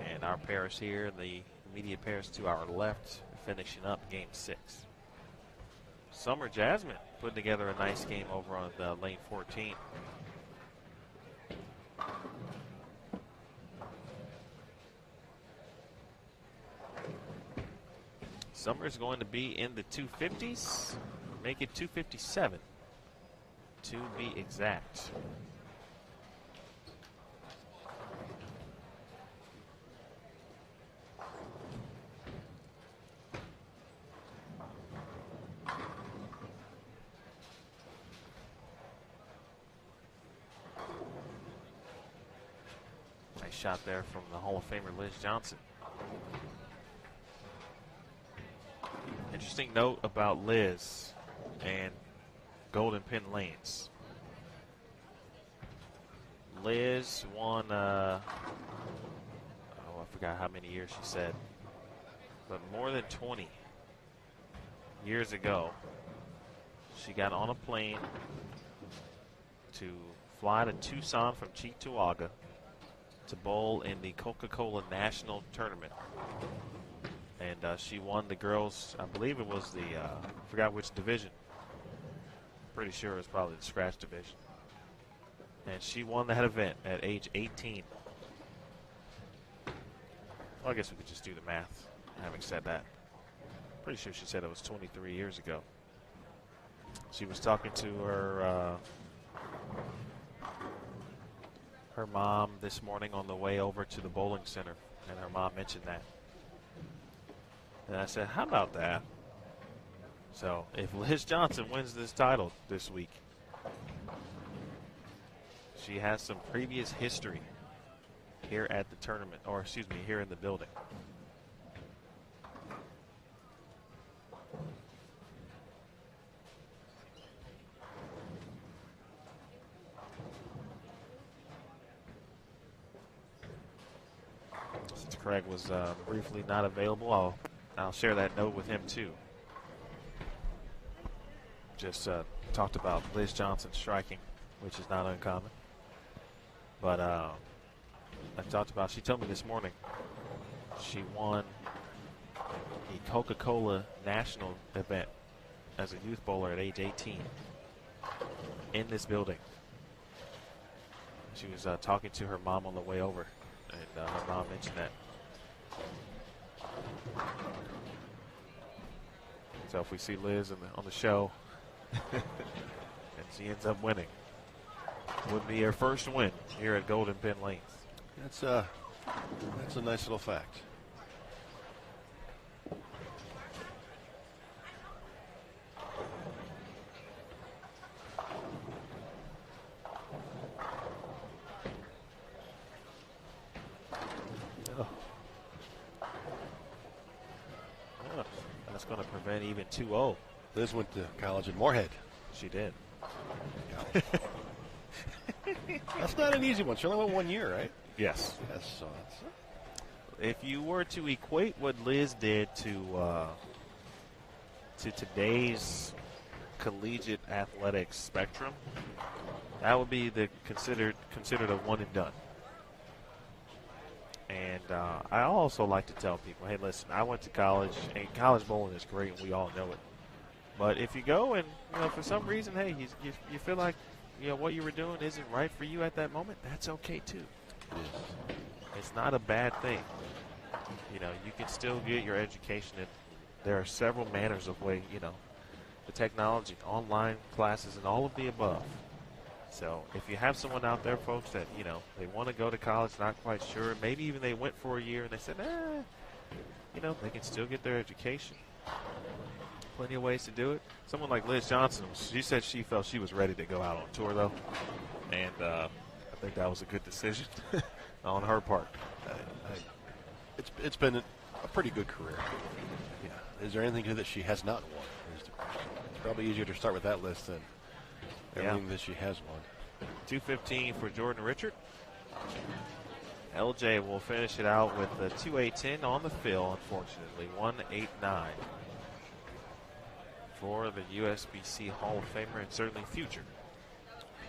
And our pairs here, the immediate pairs to our left, finishing up game 6. Summer Jasmine putting together a nice game over on the lane 14. Summer's going to be in the 250s, make it 257 to be exact. Nice shot there from the Hall of Famer Liz Johnson. Interesting note about Liz and Golden Pin Lanes. Liz won, I forgot how many years she said, but more than 20 years ago, she got on a plane to fly to Tucson from Cheektowaga to bowl in the Coca-Cola National Tournament. And she won the girls, I believe it was the, forgot which division. Pretty sure it was probably the scratch division. And she won that event at age 18. Well, I guess we could just do the math, having said that. Pretty sure she said it was 23 years ago. She was talking to her mom this morning on the way over to the bowling center, and her mom mentioned that. And I said, how about that? So if Liz Johnson wins this title this week, she has some previous history here at the tournament, or excuse me, here in the building. Since Craig was briefly not available, I'll share that note with him too. Just talked about Liz Johnson striking, which is not uncommon. But I talked about, she told me this morning, she won the Coca-Cola National event as a youth bowler at age 18 in this building. She was talking to her mom on the way over, and her mom mentioned that. So if we see Liz on the show, and she ends up winning, would be her first win here at Golden Pin Lanes. That's a nice little fact. That's going to prevent even 2-0. Liz went to college in Moorhead. She did. That's not an easy one. She only went 1 year, right? Yes. Yes. So if you were to equate what Liz did to today's collegiate athletics spectrum, that would be considered a one and done. And I also like to tell people, hey, listen, I went to college, and college bowling is great, and we all know it. But if you go and, for some reason, hey, you feel like, what you were doing isn't right for you at that moment, that's okay, too. It's not a bad thing. You can still get your education, and there are several manners of way, the technology, online classes, and all of the above. So if you have someone out there, folks, that, they want to go to college, not quite sure, maybe even they went for a year and they said, they can still get their education. Plenty of ways to do it. Someone like Liz Johnson, she said she felt she was ready to go out on tour, though. And I think that was a good decision on her part. it's been a pretty good career. Yeah. Is there anything that she has not won? Is the question. It's probably easier to start with that list than everything that she has won. 215 for Jordan Richard. LJ will finish it out with the 2-8-10 on the fill, unfortunately. 1-8-9 for the USBC Hall of Famer and certainly future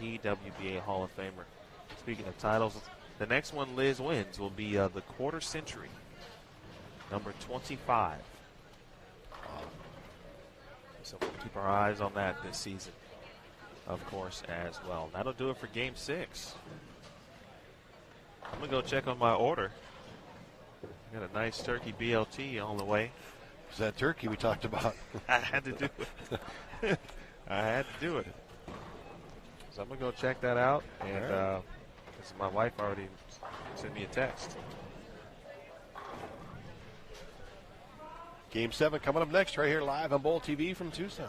PWBA Hall of Famer. Speaking of titles, the next one Liz wins will be the quarter century, number 25. So we'll keep our eyes on that this season, of course, as well. That'll do it for Game 6. I'm going to go check on my order. Got a nice turkey BLT on the way. Is that turkey we talked about? I had to do it. I had to do it. So I'm going to go check that out. And because my wife already sent me a text. Game 7 coming up next right here live on Bowl TV from Tucson.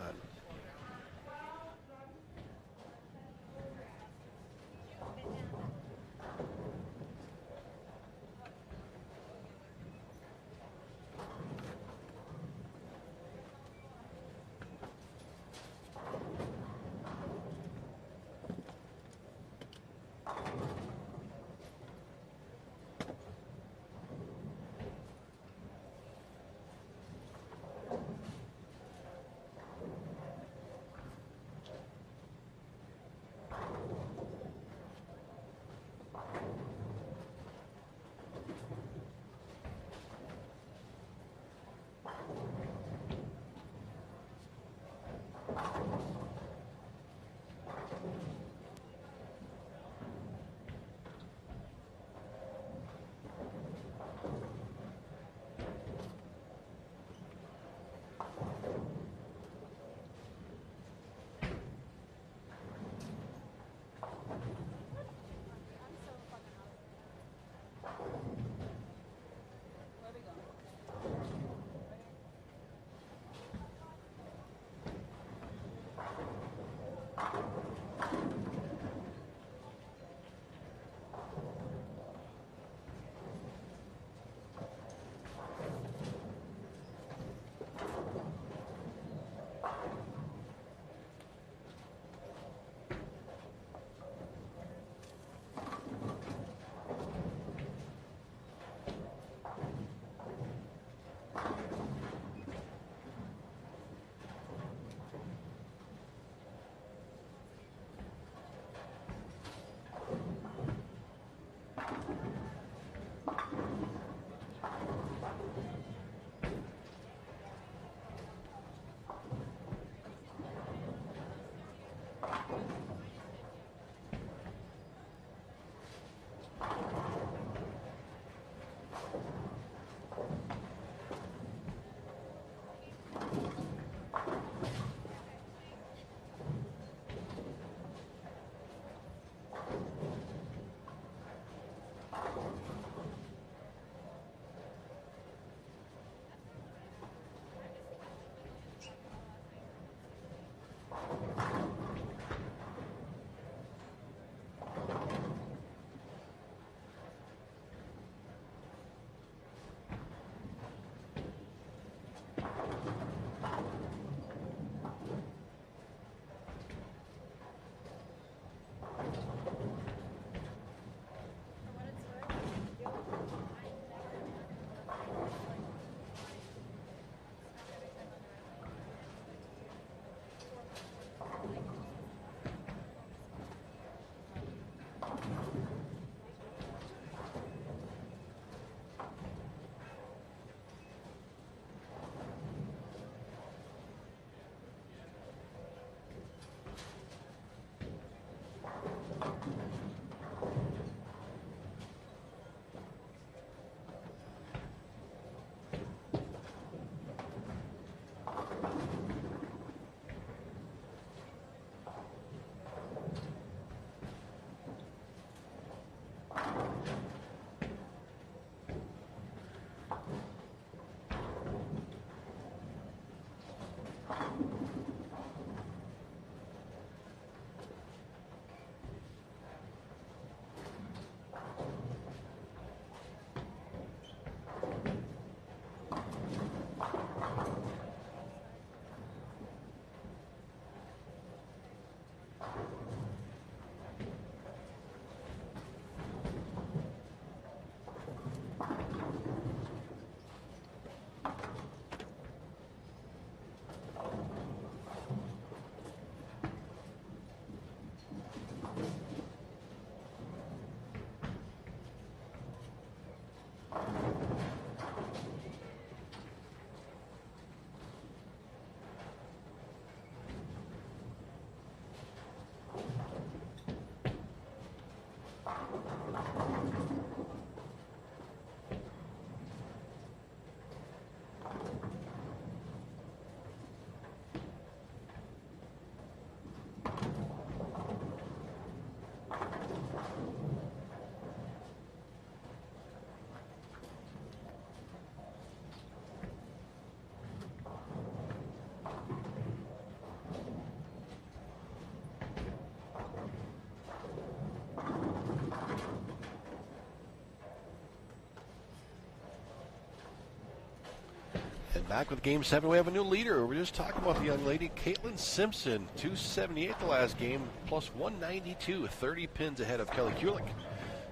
And back with Game 7, we have a new leader. We're just talking about the young lady, Caitlin Simpson, 278 the last game, plus 192, 30 pins ahead of Kelly Kulik.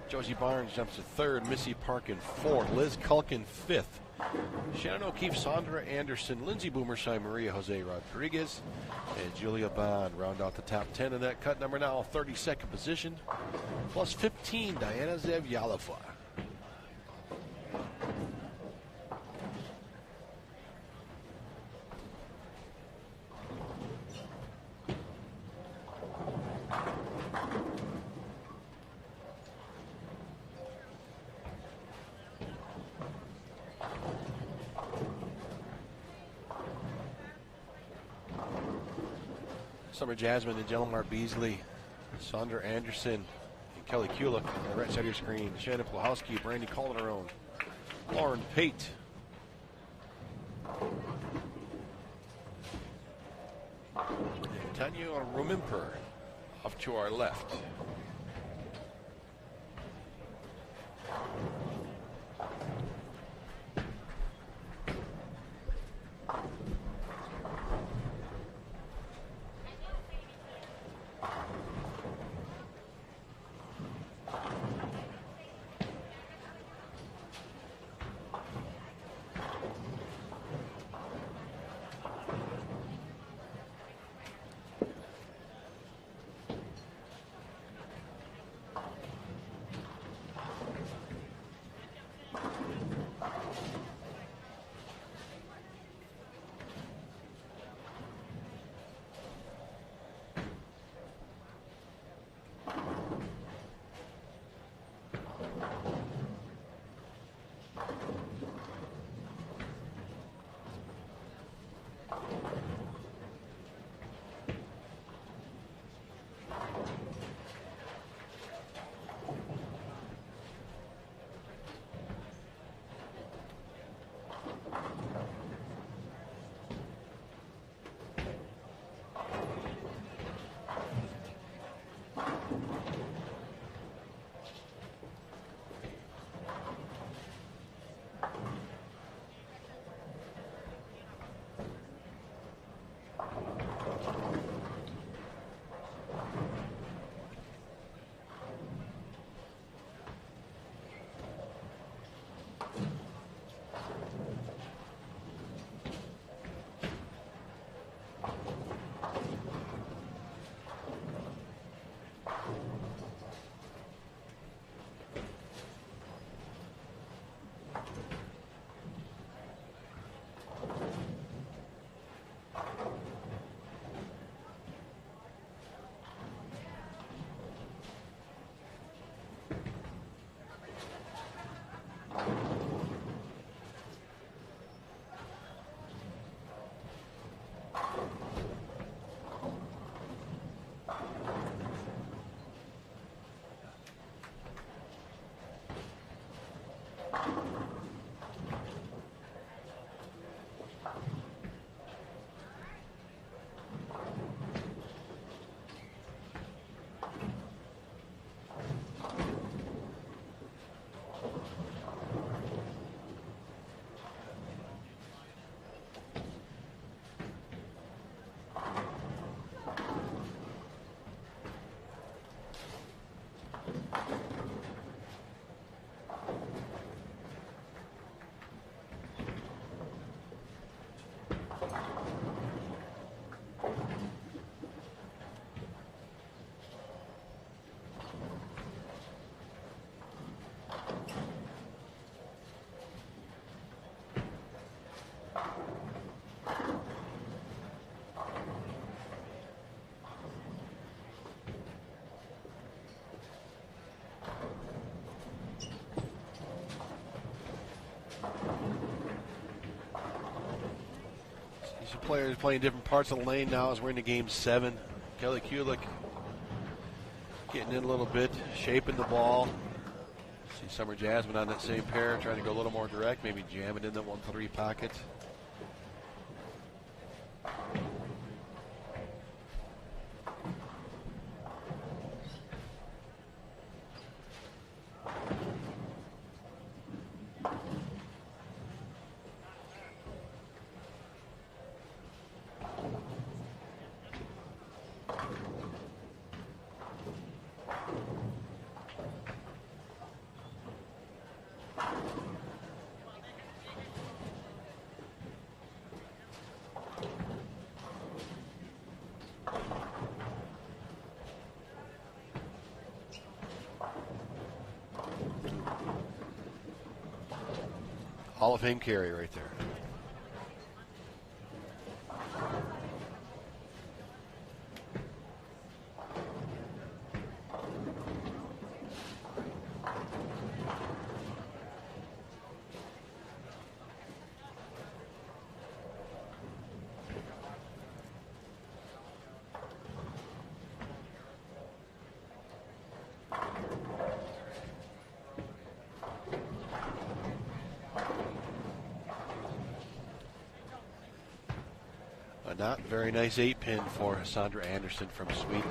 Josie Barnes jumps to third, Missy Parkin fourth, Liz Culkin fifth, Shannon O'Keefe, Sandra Anderson, Lindsay Boomersheim, Maria Jose Rodriguez, and Julia Bond round out the top 10 in that cut number now, 32nd position, plus 15, Diana Zev-Yalova. Summer Jasmine and Jelmar Beasley, Sandra Anderson, and Kelly Kulik on the right side of your screen. Shannon Plahowski, Brandy Calderon, Lauren Pate. And Tanya Romimper off to our left. Players playing different parts of the lane now as we're into Game 7. Kelly Kulik getting in a little bit, shaping the ball. See Summer Jasmine on that same pair, trying to go a little more direct, maybe jam it in the 1-3 pocket. Hall of Fame carry right there. A not very nice 8-pin for Sandra Anderson from Sweden.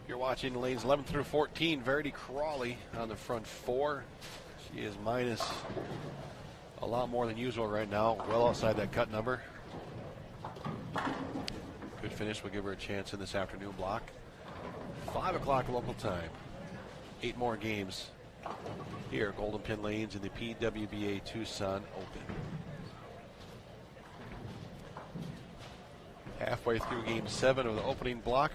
You're watching lanes 11 through 14. Verity Crawley on the front four. She is minus a lot more than usual right now, well outside that cut number. Good finish will give her a chance in this afternoon block. 5 o'clock local time. 8 more games here at Golden Pin Lanes in the PWBA Tucson Open. Halfway through game 7 of the opening block.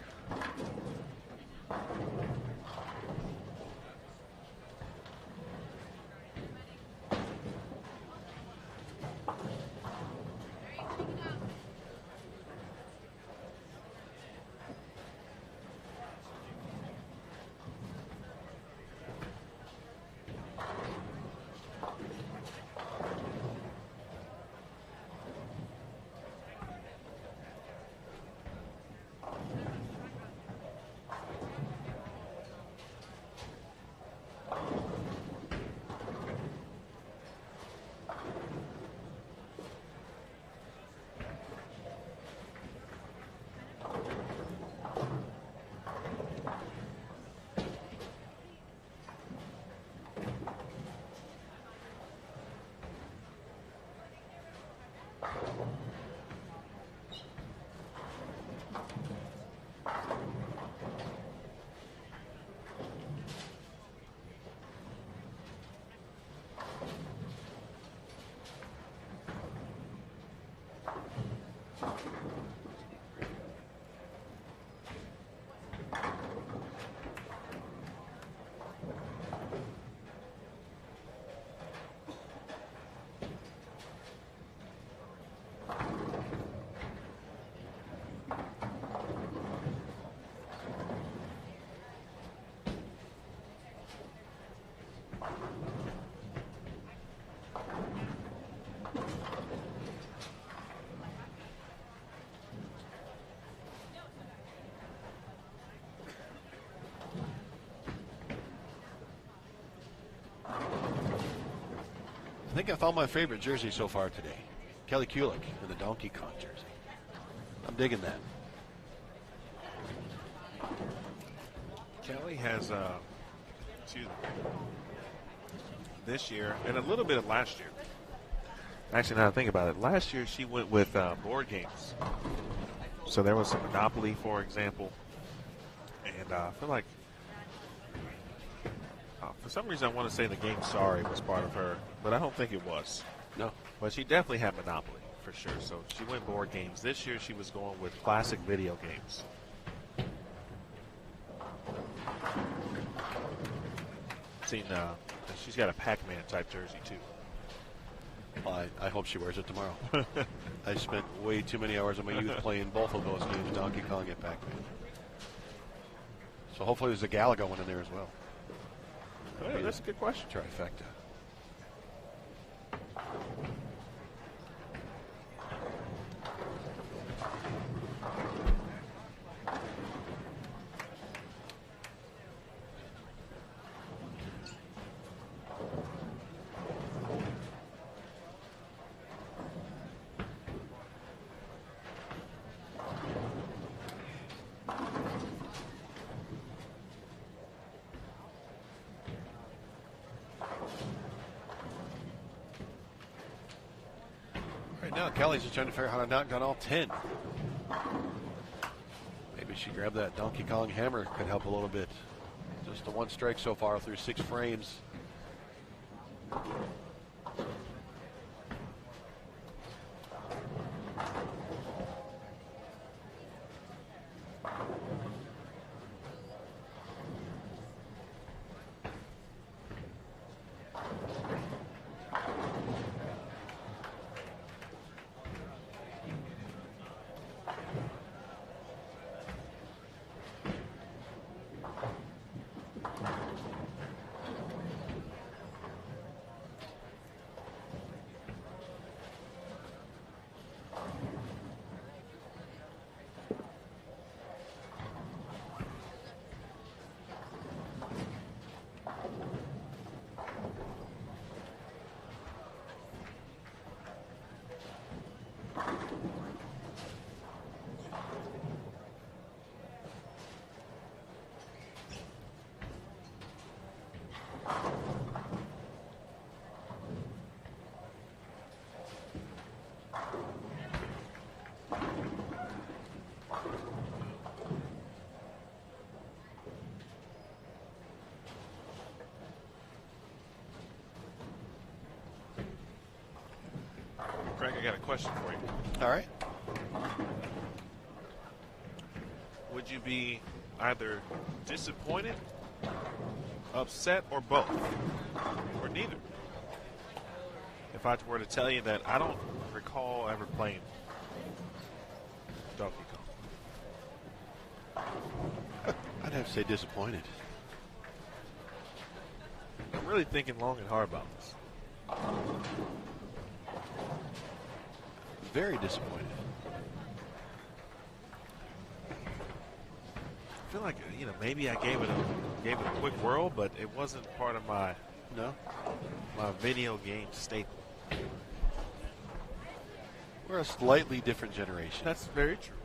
I think I found my favorite jersey so far today. Kelly Kulik in the Donkey Kong jersey. I'm digging that. Kelly has, this year and a little bit of last year. Actually, now I think about it, last year she went with board games. So there was some Monopoly, for example. And I feel like, for some reason, I want to say the game Sorry was part of her, but I don't think it was. No. But she definitely had Monopoly, for sure. So she went board games. This year she was going with classic video games. She's got a Pac-Man type jersey, too. Well, I hope she wears it tomorrow. I spent way too many hours of my youth playing both of those games, Donkey Kong and Pac-Man. So hopefully there's a Galaga one in there as well. Oh, that's a good question. Trifecta. Right now, Kelly's just trying to figure out how to knock down all 10. Maybe she grabbed that Donkey Kong hammer, could help a little bit. Just the one strike so far through 6 frames. Craig, I got a question for you. All right. Would you be either disappointed, upset, or both? Or neither? If I were to tell you that I don't recall ever playing Donkey Kong. I'd have to say disappointed. I'm really thinking long and hard about this. Very disappointed. I feel like, maybe I gave it a quick whirl, but it wasn't part of my video game staple. We're a slightly different generation. That's very true.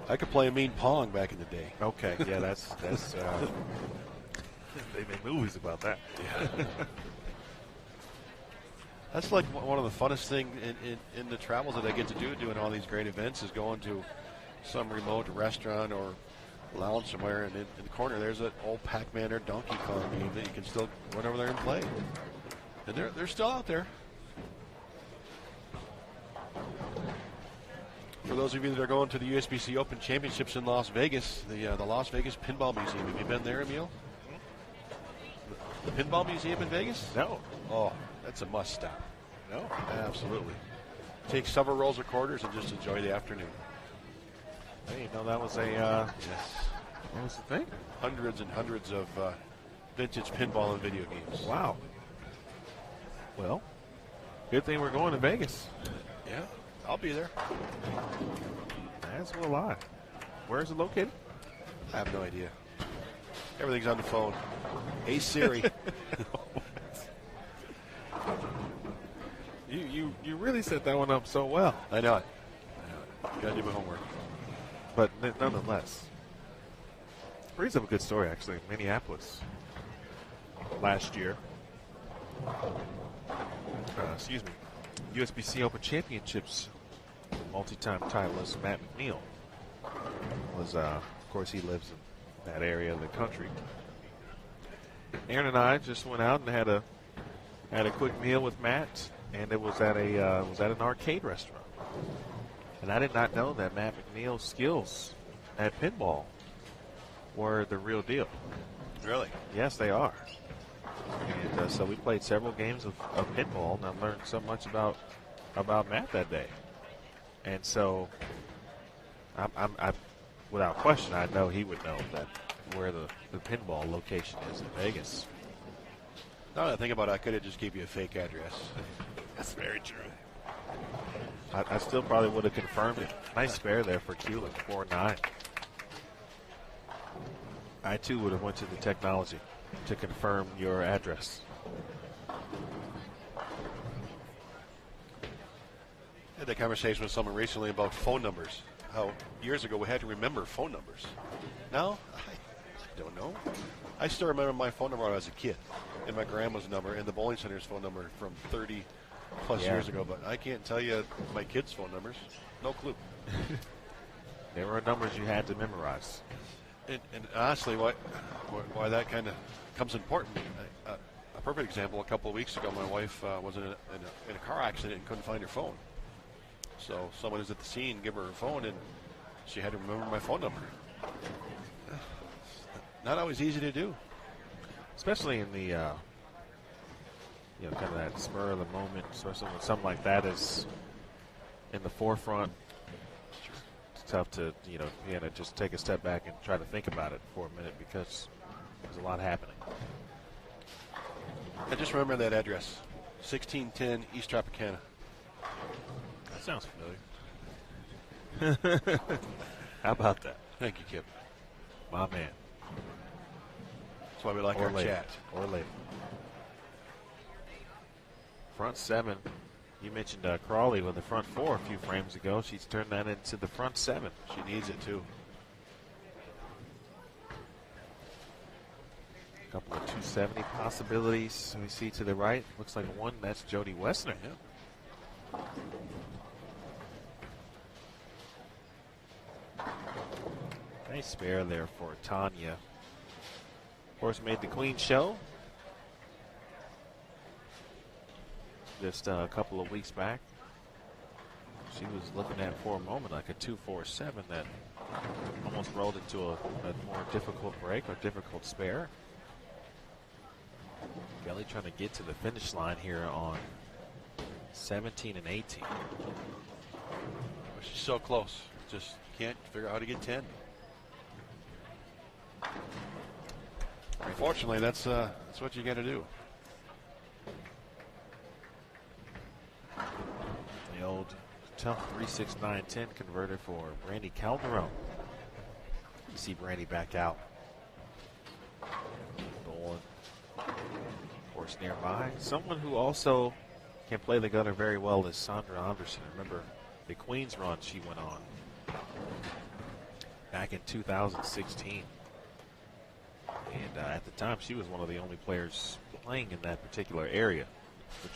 I could play a mean Pong back in the day. Okay, yeah, that's they made movies about that. Yeah. That's like one of the funnest things in the travels that I get to do doing all these great events is going to some remote restaurant or lounge somewhere, and in the corner there's an old Pac-Man or Donkey Kong game that you can still run over there and play. And they're still out there. For those of you that are going to the USBC Open Championships in Las Vegas, the Las Vegas Pinball Museum. Have you been there, Emil? The Pinball Museum in Vegas? No. Oh, that's a must stop. No. Absolutely. Take several rolls of quarters and just enjoy the afternoon. I didn't know that was a Yes. what was the thing? Hundreds and hundreds of vintage pinball and video games. Wow. Well, good thing we're going to Vegas. Yeah, I'll be there. As will I. Where is it located? I have no idea. Everything's on the phone. Hey Siri. You really set that one up so well. I know it. Gotta do my homework. But nonetheless, brings up a good story actually. Minneapolis last year. USBC Open Championships multi-time titleist Matt McNeil was, of course, he lives in that area of the country. Aaron and I just went out and had a quick meal with Matt, and it was at an arcade restaurant. And I did not know that Matt McNeil's skills at pinball were the real deal. Really? Yes, they are. And so we played several games of pinball, and I learned so much about Matt that day. And so, I without question, I know he would know that where the pinball location is in Vegas. Now that I think about it, I could have just gave you a fake address. That's very true. I still probably would have confirmed it. Nice spare there for Kulik, 4-9. I too would have went to the technology to confirm your address. I had that conversation with someone recently about phone numbers. How years ago we had to remember phone numbers. Now, I don't know. I still remember my phone number when I was a kid, and my grandma's number, and the bowling center's phone number from 30 plus years ago, but I can't tell you my kids' phone numbers. No clue. There were numbers you had to memorize. And honestly, why that kind of comes important. A perfect example, a couple of weeks ago, my wife was in a car accident and couldn't find her phone. So someone was at the scene, give her phone, and she had to remember my phone number. Not always easy to do. Especially in the, kind of that spur of the moment, especially when something like that is in the forefront. It's tough to, just take a step back and try to think about it for a minute because there's a lot happening. I just remember that address, 1610 East Tropicana. That sounds familiar. How about that? Thank you, Kip. My man. That's why we like our chat. Or later. Front 7. You mentioned Crawley with the front 4 a few frames ago. She's turned that into the front 7. She needs it, too. A couple of 270 possibilities we see to the right. Looks like one. That's Jody Wessner. Yeah. Nice spare there for Tanya. Of course, made the clean show just a couple of weeks back. She was looking at for a moment like a 2-4-7 that almost rolled into a more difficult break or difficult spare. Kelly trying to get to the finish line here on 17 and 18. She's so close. Just can't figure out how to get 10. Unfortunately, that's what you got to do. The old tough 3-6-9-10 converter for Brandy Calderon. You see Brandy back out. Bowling. Of course, nearby. Someone who also can play the gutter very well is Sandra Anderson. Remember the Queens run she went on back in 2016. And at the time, she was one of the only players playing in that particular area, which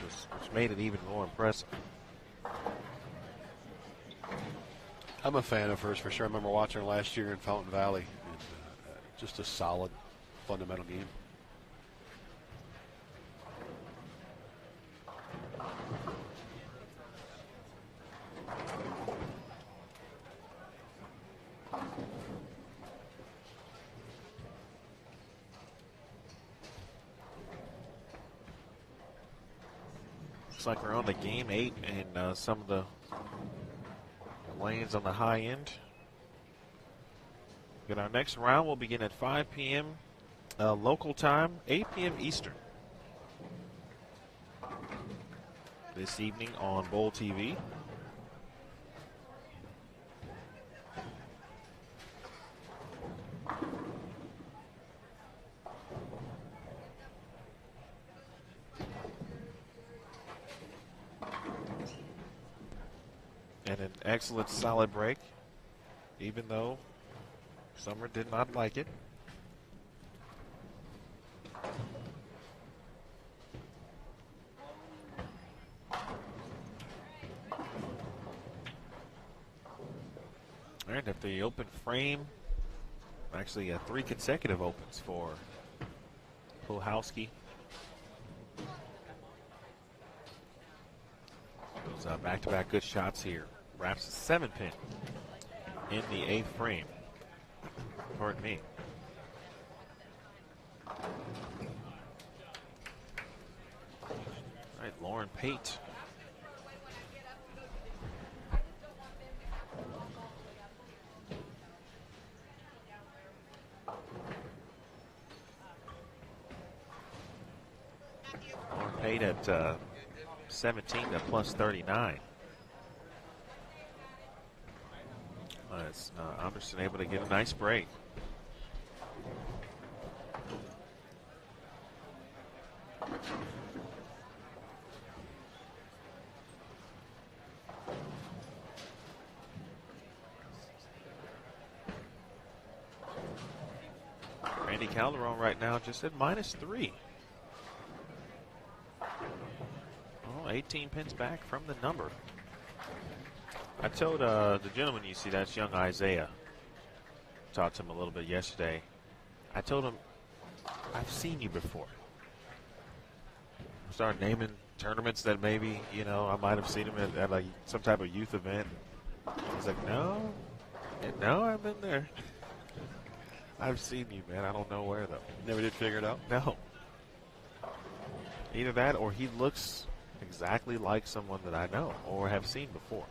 made it even more impressive. I'm a fan of hers for sure. I remember watching her last year in Fountain Valley. And, just a solid, fundamental game. Looks like we're on the game 8 and some of the lanes on the high end. Good. Our next round will begin at 5 p.m. Local time, 8 p.m. Eastern. This evening on Bowl TV. And an excellent solid break, even though Summer did not like it. And if the open frame, actually 3 consecutive opens for Pulhowski. Those back-to-back good shots here. Wraps a 7-pin in the 8th frame. Pardon me. right, Lauren Pate. Lauren Pate at 17 to plus 39. Anderson able to get a nice break. Randy Calderon right now just at -3. Oh, 18 pins back from the number. I told the gentleman you see, that's young Isaiah. Talked to him a little bit yesterday. I told him, I've seen you before. Started naming tournaments that maybe, I might have seen him at like some type of youth event. He's like, no, I've been there. I've seen you, man. I don't know where, though. Never did figure it out? No. Either that or he looks exactly like someone that I know or have seen before,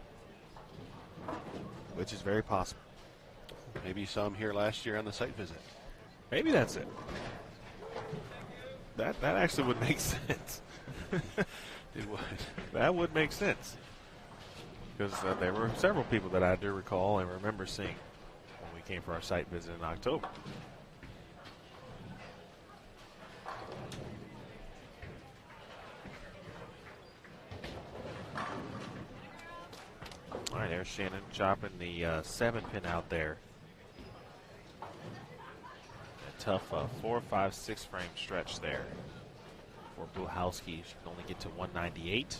which is very possible. Maybe you saw him here last year on the site visit. Maybe that's it. That actually would make sense. It would. That would make sense. Because there were several people that I do recall and remember seeing when we came for our site visit in October. All right, there's Shannon chopping the 7 pin out there. A tough 4, 5, 6 frame stretch there for Buchowski. She can only get to 198.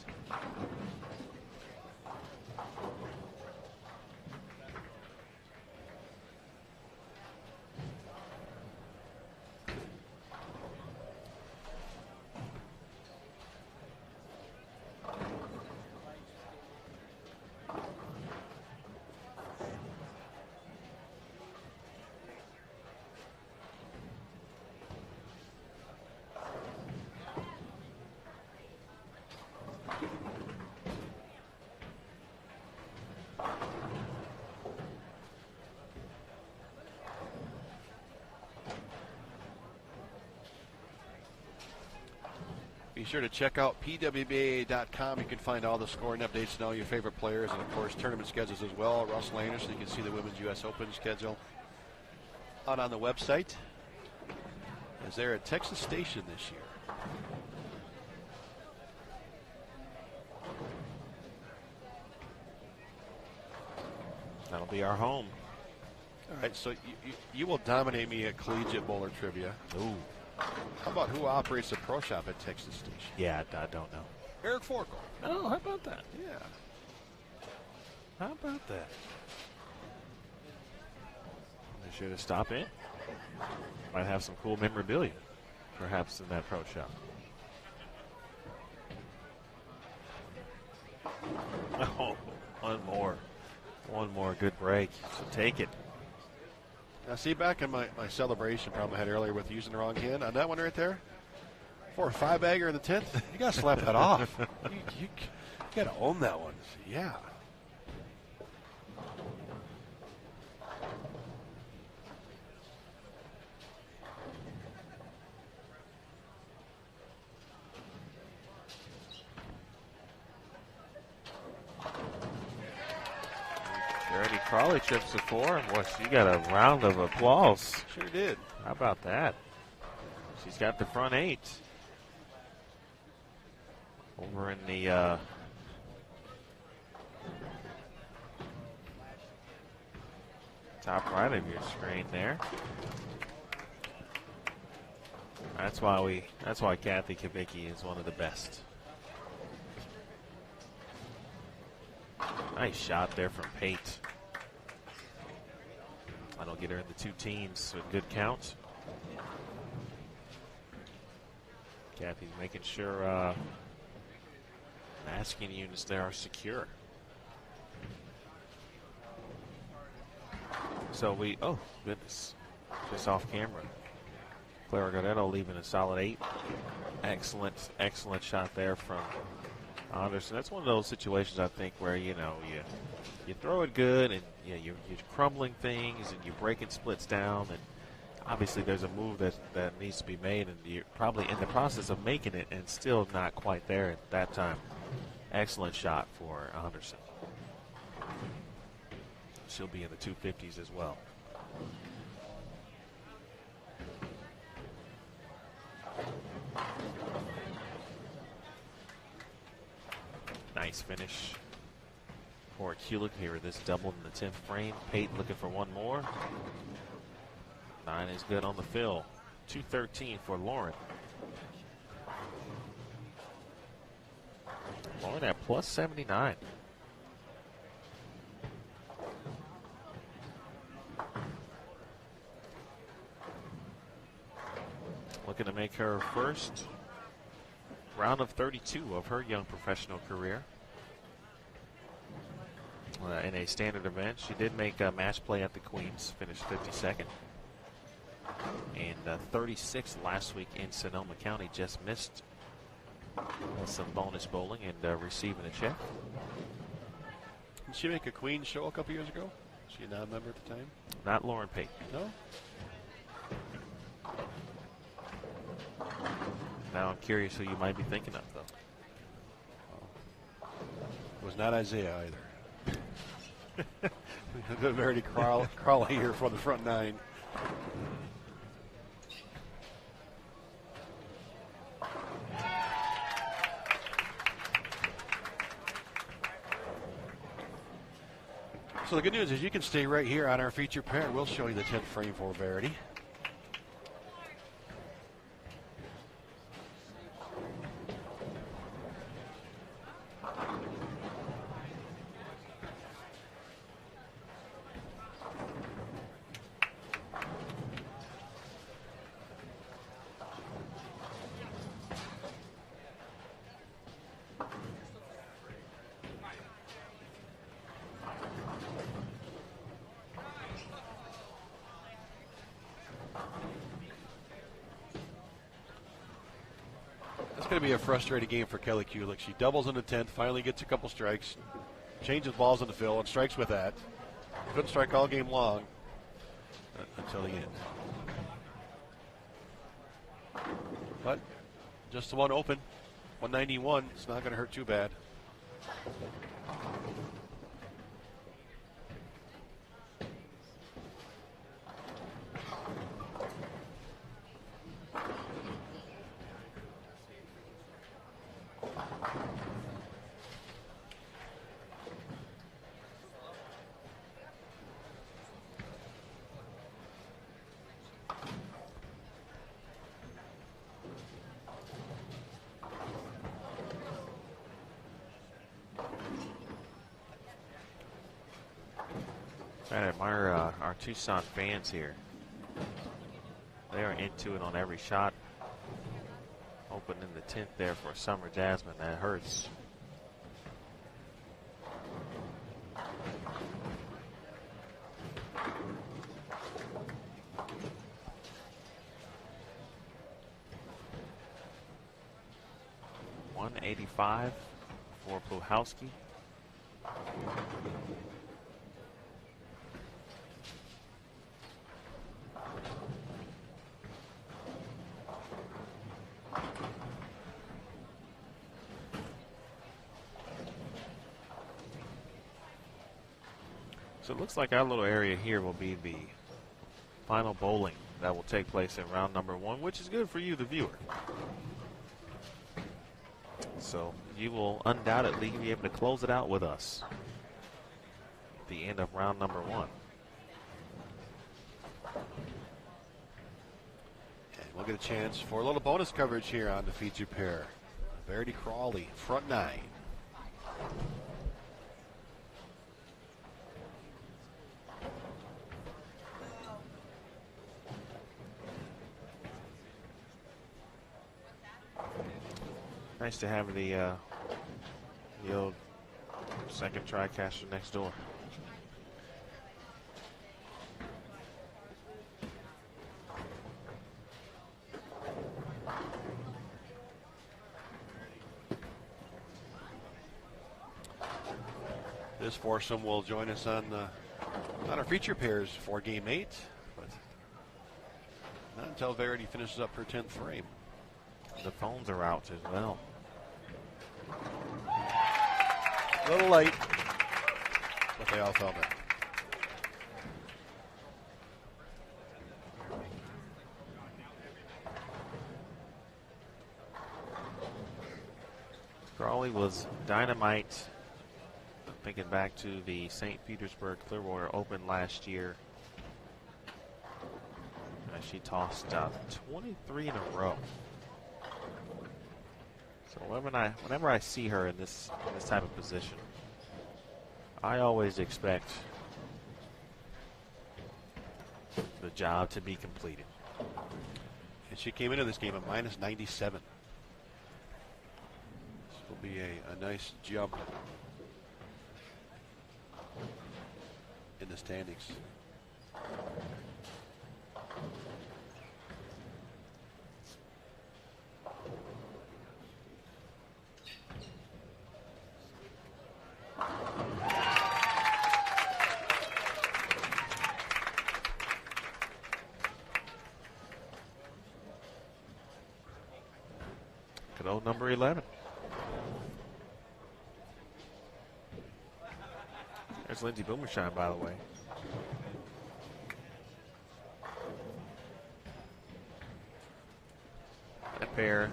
Be sure to check out PWBA.com. You can find all the scoring updates and all your favorite players, and of course tournament schedules as well. Russell Anderson, you can see the Women's U.S. Open schedule out on the website, as they're at Texas Station this year. That'll be our home. All right, so you will dominate me at collegiate bowler trivia. Ooh. How about who operates the pro shop at Texas Station? Yeah, I don't know. Eric Forkel. Oh, how about that? Yeah. How about that? Be sure to stop in. Might have some cool memorabilia, perhaps, in that pro shop. Oh, one more good break. So take it. Now, see, back in my celebration problem I had earlier with using the wrong hand, on that one right there, for a 5-bagger in the 10th, you got to slap that off. You got to own that one. Yeah. Verity Crawley trips the 4, and boy, she got a round of applause. Sure did. How about that? She's got the front 8. Over in the top right of your screen there. That's why Kathy Kubicki is one of the best. Nice shot there from Pate. That'll get her in the 2 teams with good count. Kathy's making sure masking units there are secure. So oh goodness, just off camera. Clara Gardetto leaving a solid 8. Excellent shot there from Anderson. That's one of those situations, I think, where, you throw it good and you're crumbling things and you're breaking splits down, and obviously there's a move that needs to be made, and you're probably in the process of making it and still not quite there at that time. Excellent shot for Anderson. She'll be in the 250s as well. Nice finish for Kulik here. This doubled in the 10th frame. Peyton looking for one more. 9 is good on the fill. 213 for Lauren. Lauren at plus 79. Looking to make her first round of 32 of her young professional career. In a standard event, she did make a match play at the Queens, finished 52nd. And 36th last week in Sonoma County, just missed some bonus bowling and receiving a check. Did she make a Queens show a couple years ago? Was she not a member at the time? Not Lauren Payton. No? Now I'm curious who you might be thinking of, though. It was not Isaiah either. Verity Crawley here for the front 9. So the good news is you can stay right here on our feature pair. We'll show you the 10th frame for Verity. It's going to be a frustrating game for Kelly Kulik. She doubles in the 10th, finally gets a couple strikes, changes balls in the fill, and strikes with that. Couldn't strike all game long until the end. But just the one open, 191. It's not going to hurt too bad. I admire our Tucson fans here. They are into it on every shot. Open in the 10th there for Summer Jasmine. That hurts. $185 for Pluhowski. So it looks like our little area here will be the final bowling that will take place in round number 1, which is good for you, the viewer. So you will undoubtedly be able to close it out with us at the end of round number 1. And we'll get a chance for a little bonus coverage here on the feature pair. Verity Crawley, front 9. Nice to have the old second TriCaster next door. This foursome will join us on our feature pairs for Game 8, but not until Verity finishes up her 10th frame. The phones are out as well. A little late, but they all felt it. Crawley was dynamite. Thinking back to the St. Petersburg Clearwater Open last year. She tossed 23 in a row. So whenever I see her in this type of position, I always expect the job to be completed. And she came into this game at minus 97. This will be a nice jump in the standings. Good old number 11. There's Lindsey Boomershine, by the way. That pair,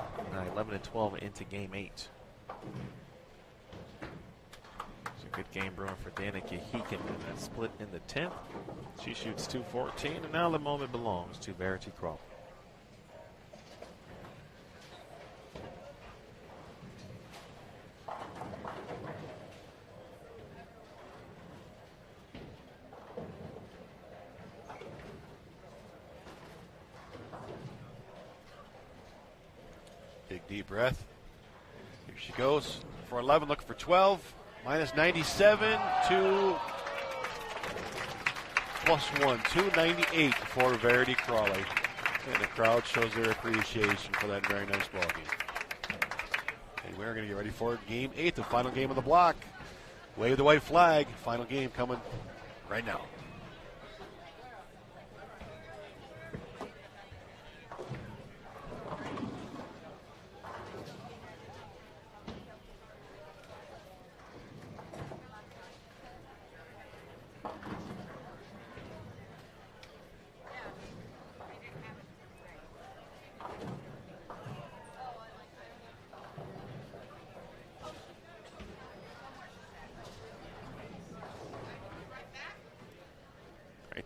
11 and 12 into Game 8. It's a good game brewing for Danica Heekin in that split in the 10th. She shoots 214, and now the moment belongs to Verity Crawley. Big deep breath. Here she goes for 11, looking for 12. Minus 97 to plus 1, 298 for Verity Crawley. And the crowd shows their appreciation for that very nice ball game. And we're going to get ready for Game 8, the final game of the block. Wave the white flag. Final game coming right now.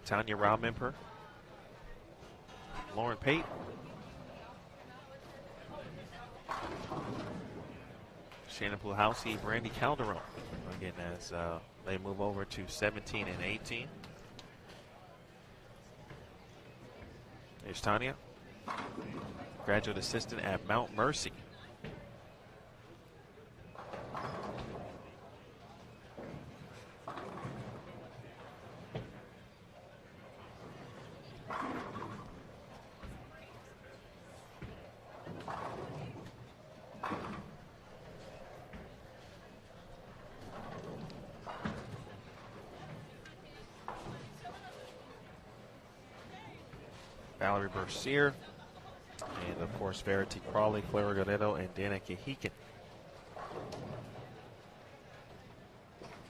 Tanya Raumemper, Lauren Pate, Shannon Pluhowski, Brandy Calderon. Again, as they move over to 17 and 18. There's Tanya, graduate assistant at Mount Mercy. Valerie Bercier, and of course Verity Crawley, Clara Guerrero, and Danica Heekin.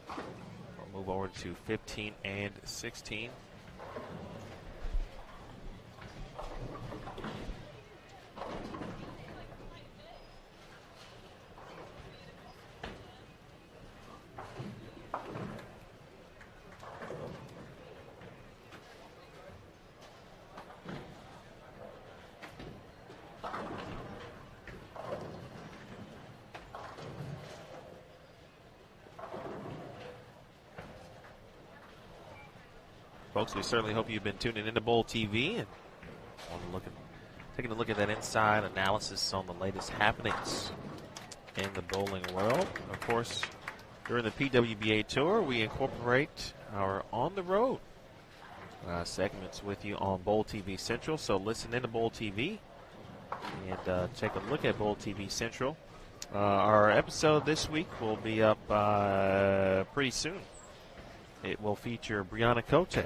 We'll move over to 15 and 16. Folks, we certainly hope you've been tuning into Bowl TV and taking a look at that inside analysis on the latest happenings in the bowling world. Of course, during the PWBA Tour, we incorporate our on-the-road segments with you on Bowl TV Central. So listen into Bowl TV and take a look at Bowl TV Central. Our episode this week will be up pretty soon. it will feature Brianna Cote. And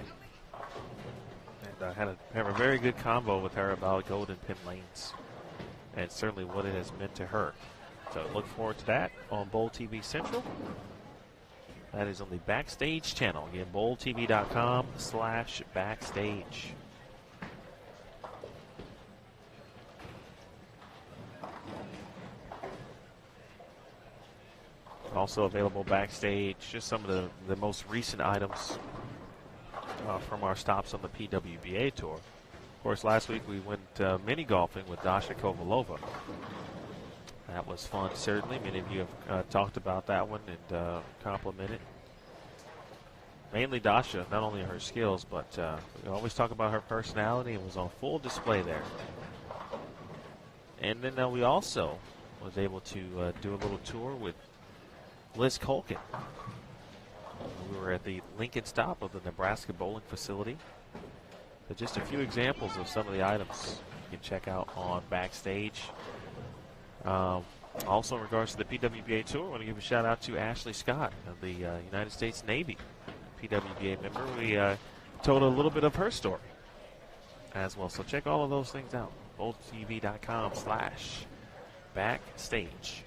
have a very good convo with her about Golden Pin Lanes and certainly what it has meant to her. So look forward to that on Bowl TV Central. That is on the Backstage channel. Again, bowltv.com/backstage. Also available backstage, just some of the most recent items from our stops on the PWBA tour. Of course, last week we went mini golfing with Dasha Kovalova. That was fun, certainly. Many of you have talked about that one and complimented. Mainly Dasha, not only her skills, but we always talk about her personality, and was on full display there. And then we also was able to do a little tour with Liz Colkin. We were at the Lincoln stop of the Nebraska bowling facility. So just a few examples of some of the items you can check out on Backstage. Also in regards to the PWBA tour, I want to give a shout out to Ashley Scott of the United States Navy PWBA member. We told a little bit of her story as well. So check all of those things out. bowltv.com/backstage.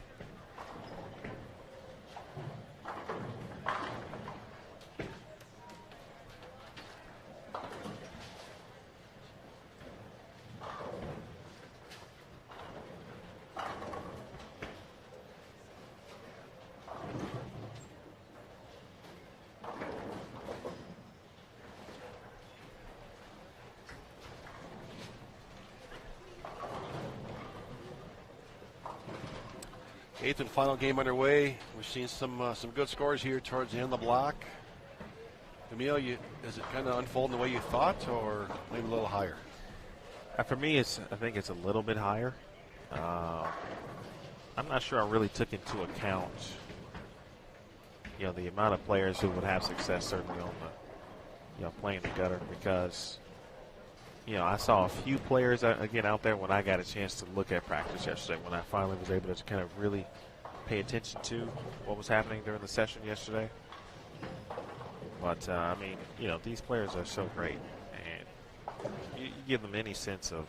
Eighth and final game underway. We've seen some good scores here towards the end of the block. Emil, is it kind of unfolding the way you thought, or maybe a little higher? For me, I think it's a little bit higher. I'm not sure I really took into account, the amount of players who would have success certainly on the, playing the gutter, because, I saw a few players again out there when I got a chance to look at practice yesterday, when I finally was able to kind of really pay attention to what was happening during the session yesterday. But I mean, these players are so great, and you give them any sense of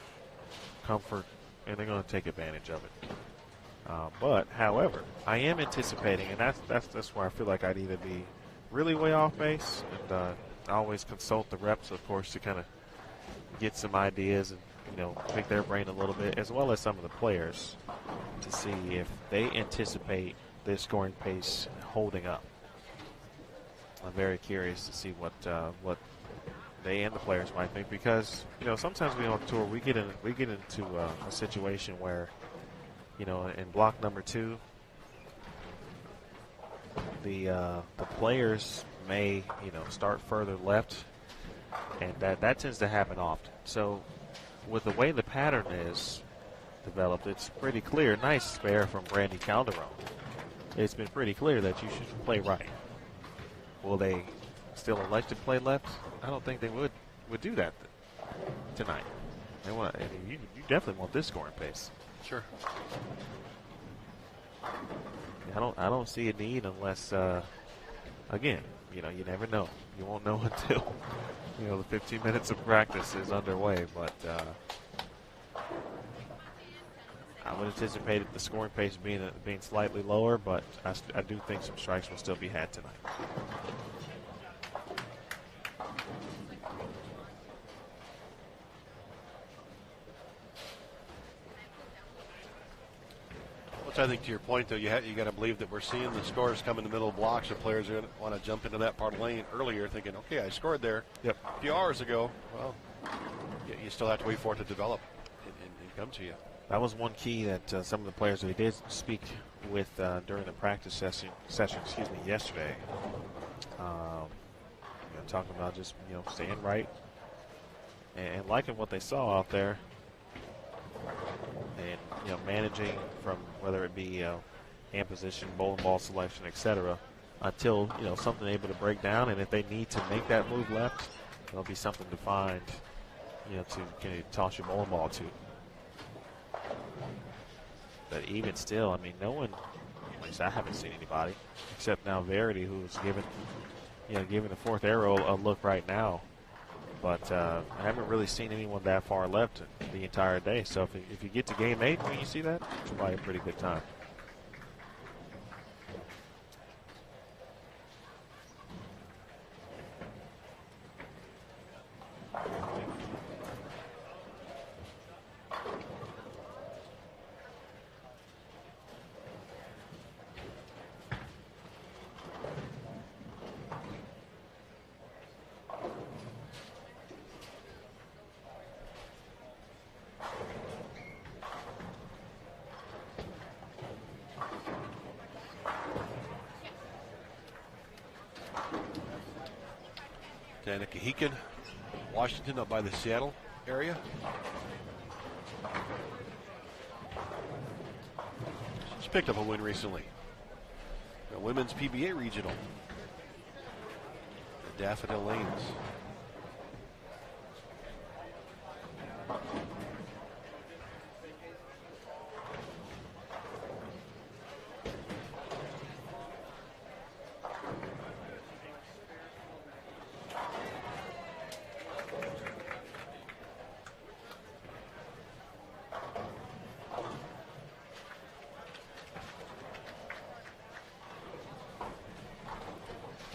comfort, and they're going to take advantage of it. But, however, I am anticipating, and that's where I feel like I'd either be really way off base, and I always consult the reps, of course, to kind of get some ideas and, pick their brain a little bit, as well as some of the players, to see if they anticipate their scoring pace holding up. I'm very curious to see what they and the players might think, because sometimes we on tour we get into a situation where in block number 2 the players may start further left, and that tends to happen often. So with the way the pattern is developed, it's pretty clear. Nice spare from Brandy Calderon. It's been pretty clear that you should play right. Will they still elect to play left? I don't think they would do that tonight. You definitely want this scoring pace. Sure. I don't see a need unless, again, you never know. You won't know until the 15 minutes of practice is underway. But I would anticipate the scoring pace being slightly lower, but I do think some strikes will still be had tonight. I think to your point, though, you got to believe that we're seeing the scores come in the middle of blocks, so players are going to want to jump into that part of the lane earlier, thinking, okay, I scored there a few hours ago. Well, you still have to wait for it to develop and come to you. That was one key that some of the players that we did speak with during the practice session yesterday. Talking about just staying right and liking what they saw out there. And managing from whether it be hand position, bowling ball selection, etc., until something able to break down. And if they need to make that move left, there'll be something to find, to kind of toss your bowling ball to. But even still, I mean, no one, at least I haven't seen anybody except now Verity, who's given giving the fourth arrow a look right now. But I haven't really seen anyone that far left the entire day. So if you get to game 8 when you see that, it's probably a pretty good time. Danica Heekin, Washington, up by the Seattle area. She's picked up a win recently. The women's PBA regional. The Daffodil Lanes.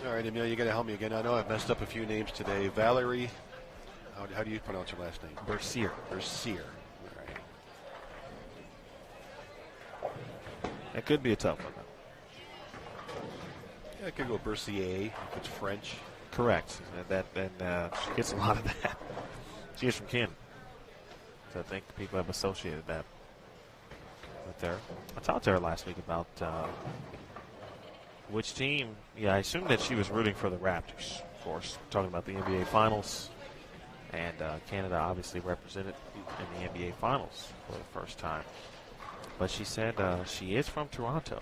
All right, Emil, you got to help me again. I know I've messed up a few names today. Valerie, how do you pronounce her last name? Bercier. Bercier. All right. That could be a tough one. Yeah, I could go Bercier if it's French. Correct. She gets a lot of that. She is from Canada. So I think people have associated that with her. I talked to her last week about which team. Yeah, I assumed that she was rooting for the Raptors, of course, talking about the NBA Finals. And Canada obviously represented in the NBA Finals for the first time. But she said she is from Toronto,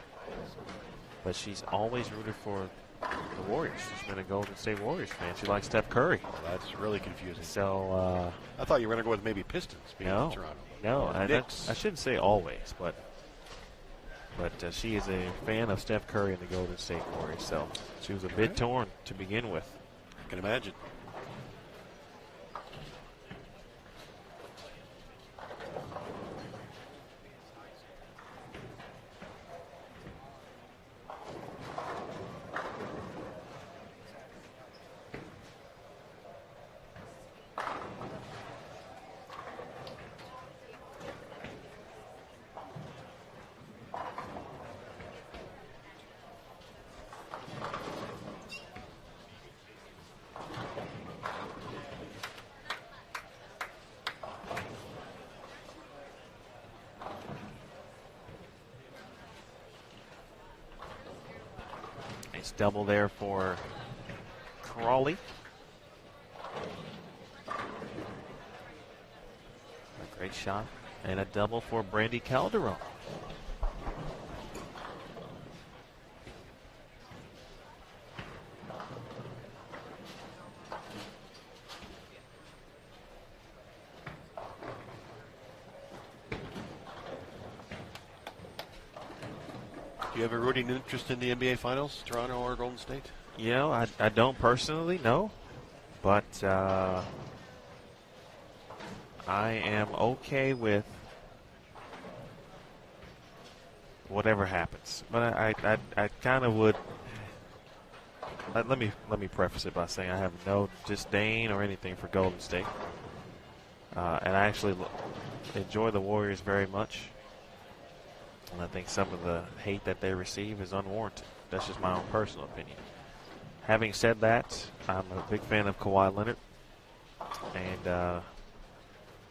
but she's always rooted for the Warriors. She's been a Golden State Warriors fan. She likes Steph Curry. Well, that's really confusing. So I thought you were going to go with maybe Pistons being in Toronto. No, I shouldn't say always, but she is a fan of Steph Curry and the Golden State Warriors. So she was a bit torn to begin with. I can imagine. Double there for Crawley. A great shot. And a double for Brandy Calderon. Do you have a rooting interest in the NBA Finals, Toronto or Golden State? You know, I don't personally, no. But I am okay with whatever happens. But I kind of would. Let me preface it by saying I have no disdain or anything for Golden State. And I actually enjoy the Warriors very much. And I think some of the hate that they receive is unwarranted. That's just my own personal opinion. Having said that, I'm a big fan of Kawhi Leonard. And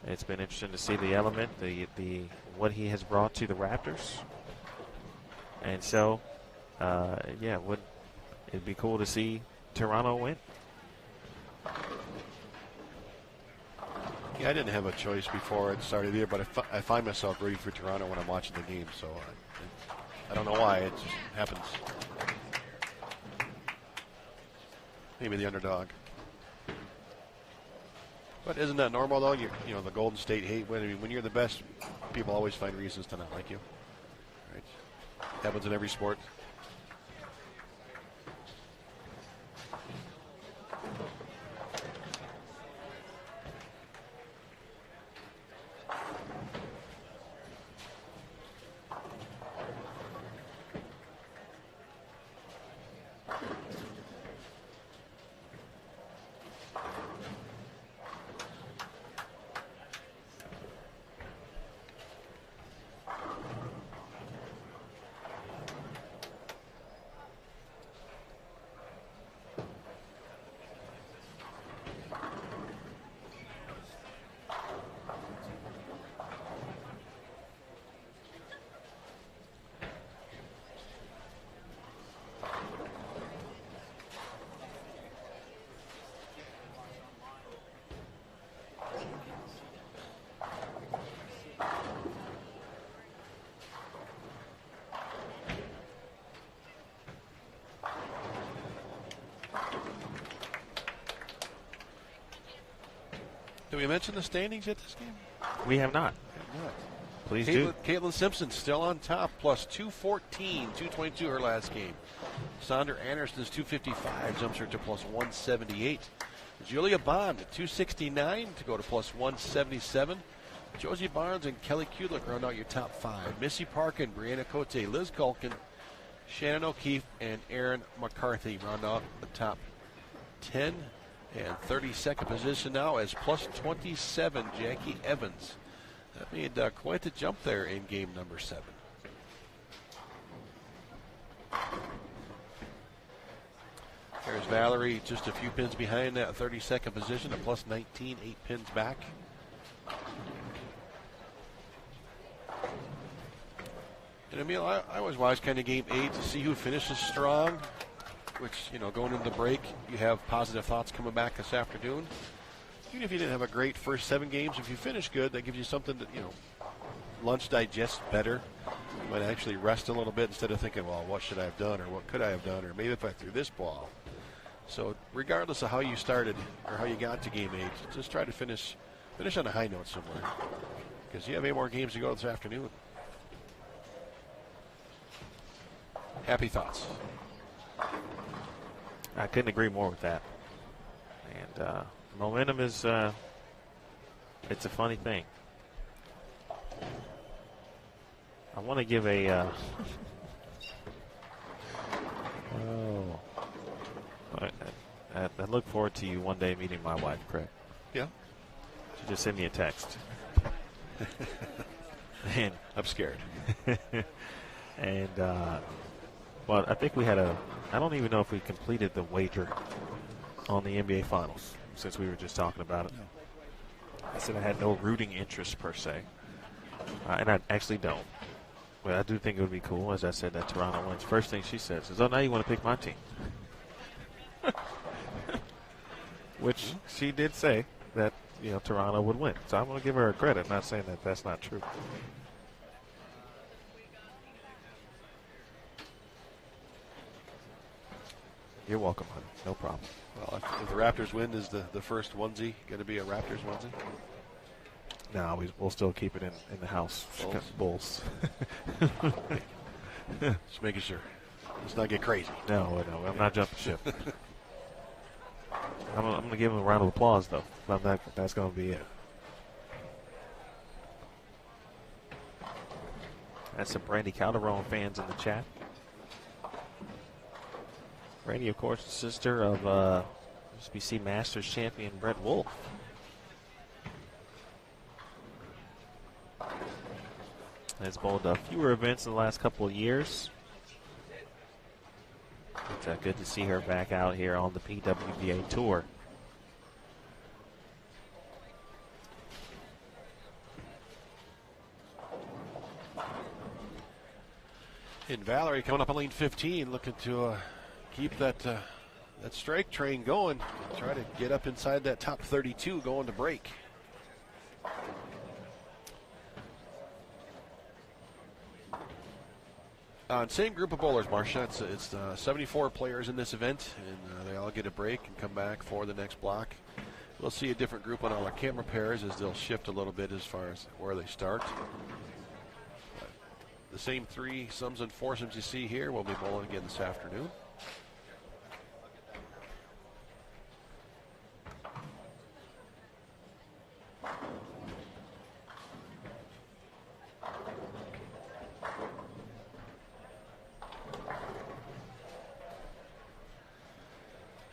it's been interesting to see the element, what he has brought to the Raptors. And so, it'd be cool to see Toronto win. Yeah, I didn't have a choice before it started either, but I find myself rooting for Toronto when I'm watching the game, so I don't know why. It just happens. Maybe the underdog. But isn't that normal, though? You know, the Golden State hate. When you're the best, people always find reasons to not like you. Right? Happens in every sport. Did we mention the standings at this game? We have not. Not. Please do. Caitlin Simpson still on top, plus 214, 222 her last game. Sandra Anderson's 255 jumps her to plus 178. Julia Bond at 269 to go to plus 177. Josie Barnes and Kelly Kulik round out your top 5. Missy Parkin, Brianna Cote, Liz Culkin, Shannon O'Keefe, and Erin McCarthy round out the top 10. And 32nd position now as plus 27, Jackie Evans. That made quite a jump there in game number 7. There's Valerie just a few pins behind that 32nd position at plus 19, 8 pins back. And Emil, I always watch kind of game 8 to see who finishes strong, which, you know, going into the break, you have positive thoughts coming back this afternoon. Even if you didn't have a great first 7 games, if you finish good, that gives you something that, you know, lunch digest better. You might actually rest a little bit instead of thinking, well, what should I have done, or what could I have done, or maybe if I threw this ball. So regardless of how you started or how you got to game 8, just try to finish on a high note somewhere, because you have 8 more games to go this afternoon. Happy thoughts. I couldn't agree more with that. And momentum is, it's a funny thing. I want to give a, I look forward to you one day meeting my wife, Craig. Yeah. She just sent me a text. And I'm scared. And, well, I think we had I don't even know if we completed the wager on the NBA Finals, since we were just talking about it. No. I said I had no rooting interest per se, and I actually don't. But I do think it would be cool, as I said, that Toronto wins. First thing she says is, "Oh, now you want to pick my team," which she did say that, you know, Toronto would win. So I'm going to give her credit, not saying that that's not true. You're welcome, honey. No problem. Well, if the Raptors win, is the first onesie going to be a Raptors onesie? No, we'll still keep it in the house. Bulls. Just making sure. Let's not get crazy. No, I'm not jumping ship. I'm going to give him a round of applause, though. That's going to be it. That's some Brandy Calderon fans in the chat. Brandy, of course, the sister of SBC Masters champion Brett Wolf. Has bowled fewer events in the last couple of years. It's good to see her back out here on the PWBA tour. And Valerie coming up on lane 15, looking to keep that strike train going. Try to get up inside that top 32 going to break. Same group of bowlers, Marcia. It's 74 players in this event, and they all get a break and come back for the next block. We'll see a different group on all our camera pairs as they'll shift a little bit as far as where they start. But the same 3 sums and foursomes you see here will be bowling again this afternoon.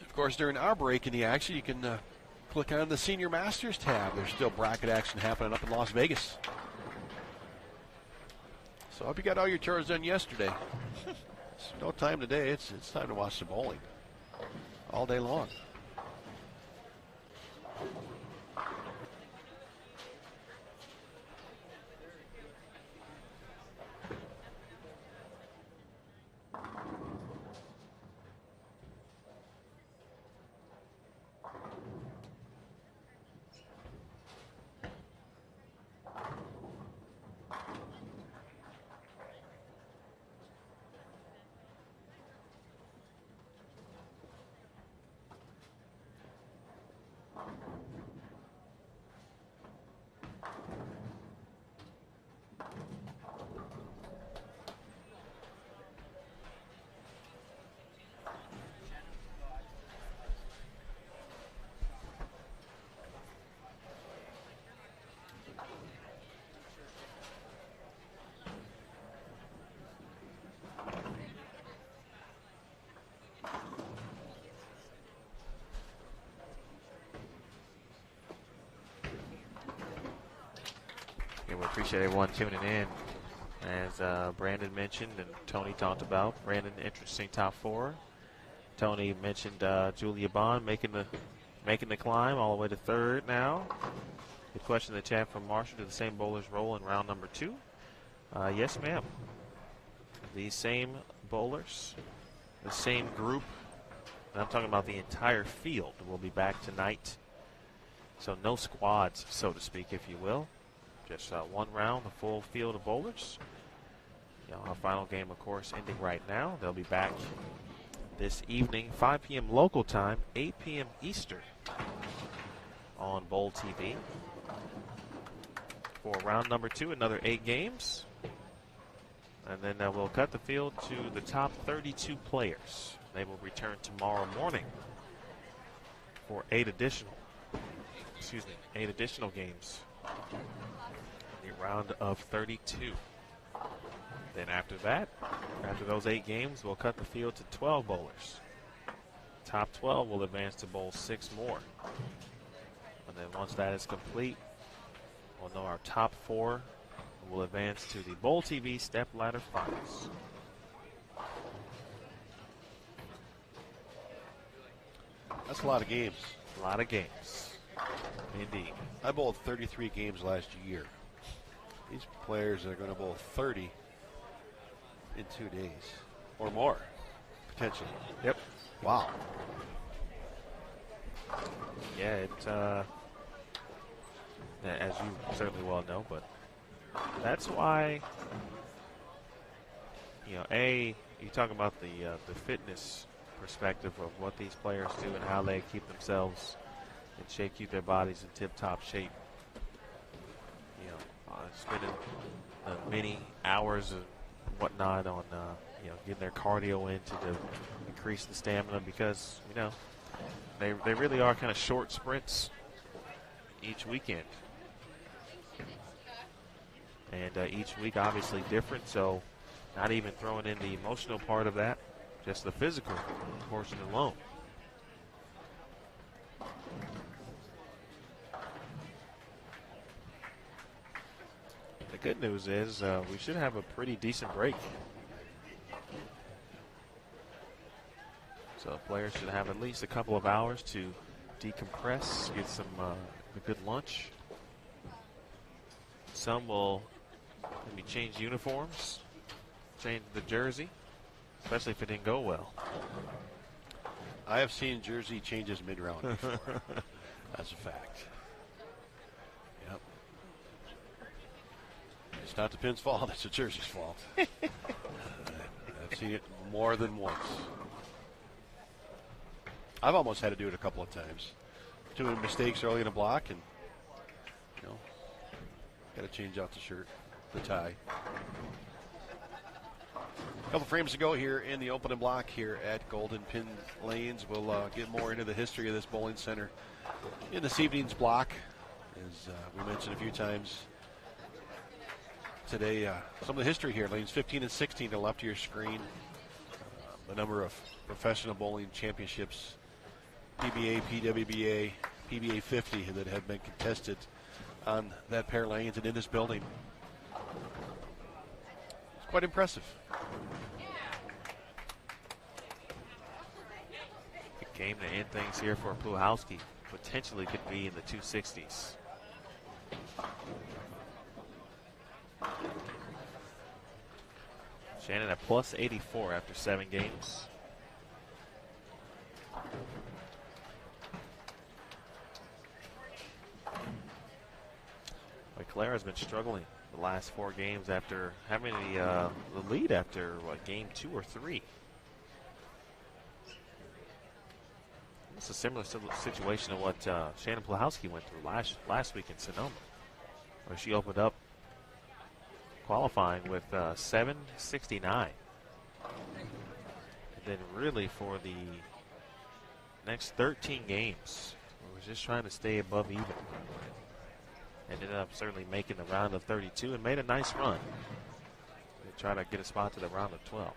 Of course, during our break in the action, you can click on the Senior Masters tab. There's still bracket action happening up in Las Vegas. So I hope you got all your chores done yesterday. It's no time today. It's time to watch some bowling all day long. we appreciate everyone tuning in. As Brandon mentioned and Tony talked about, Brandon, interesting top four. Tony mentioned Julia Bond making the climb all the way to third now. Good question in the chat from Marshall. Do the same bowlers roll in round number 2? Yes, ma'am. The same bowlers, the same group. And I'm talking about the entire field. Will be back tonight. So no squads, so to speak, if you will. Just one round, the full field of bowlers. Our final game, of course, ending right now. They'll be back this evening, 5 p.m. local time, 8 p.m. Eastern on Bowl TV. For round number 2, another 8 games. And then we'll cut the field to the top 32 players. They will return tomorrow morning for 8 additional games. The round of 32. Then after that, after those 8 games, we'll cut the field to 12 bowlers. Top 12 will advance to bowl 6 more. And then once that is complete, we'll know our top 4 will advance to the Bowl TV Step Ladder Finals. That's a lot of games. A lot of games. Indeed. I bowled 33 games last year. These players are going to bowl 30 in 2 days or more, potentially. Yep. Wow. Yeah, as you certainly well know, but that's why, you talk about the fitness perspective of what these players do and how they keep themselves in shape, keep their bodies in tip-top shape. Spending many hours and whatnot on, getting their cardio in to increase the stamina because, they really are kind of short sprints each weekend. And each week obviously different, so not even throwing in the emotional part of that, just the physical portion alone. The good news is we should have a pretty decent break. So players should have at least a couple of hours to decompress, get some a good lunch. Some will maybe change uniforms, change the jersey, especially if it didn't go well. I have seen jersey changes mid-round before. That's a fact. Yep. It's not the pin's fault, it's the jersey's fault. I've seen it more than once. I've almost had to do it a couple of times. Doing mistakes early in a block and, got to change out the shirt, the tie. A couple frames to go here in the opening block here at Golden Pin Lanes. We'll get more into the history of this bowling center in this evening's block. As we mentioned a few times today, some of the history here, lanes 15 and 16 to the left of your screen. The number of professional bowling championships, PBA, PWBA, PBA 50 that have been contested on that pair of lanes and in this building. It's quite impressive. The game to end things here for Pluhowski potentially could be in the 260s. Shannon at plus 84 after 7 games. Claire has been struggling the last 4 games after having the lead after game 2 or 3. It's a similar situation to what Shannon Pluhowski went through last week in Sonoma, where she opened up qualifying with 769. And then really for the next 13 games, we were just trying to stay above even. Ended up certainly making the round of 32 and made a nice run. They try to get a spot to the round of 12.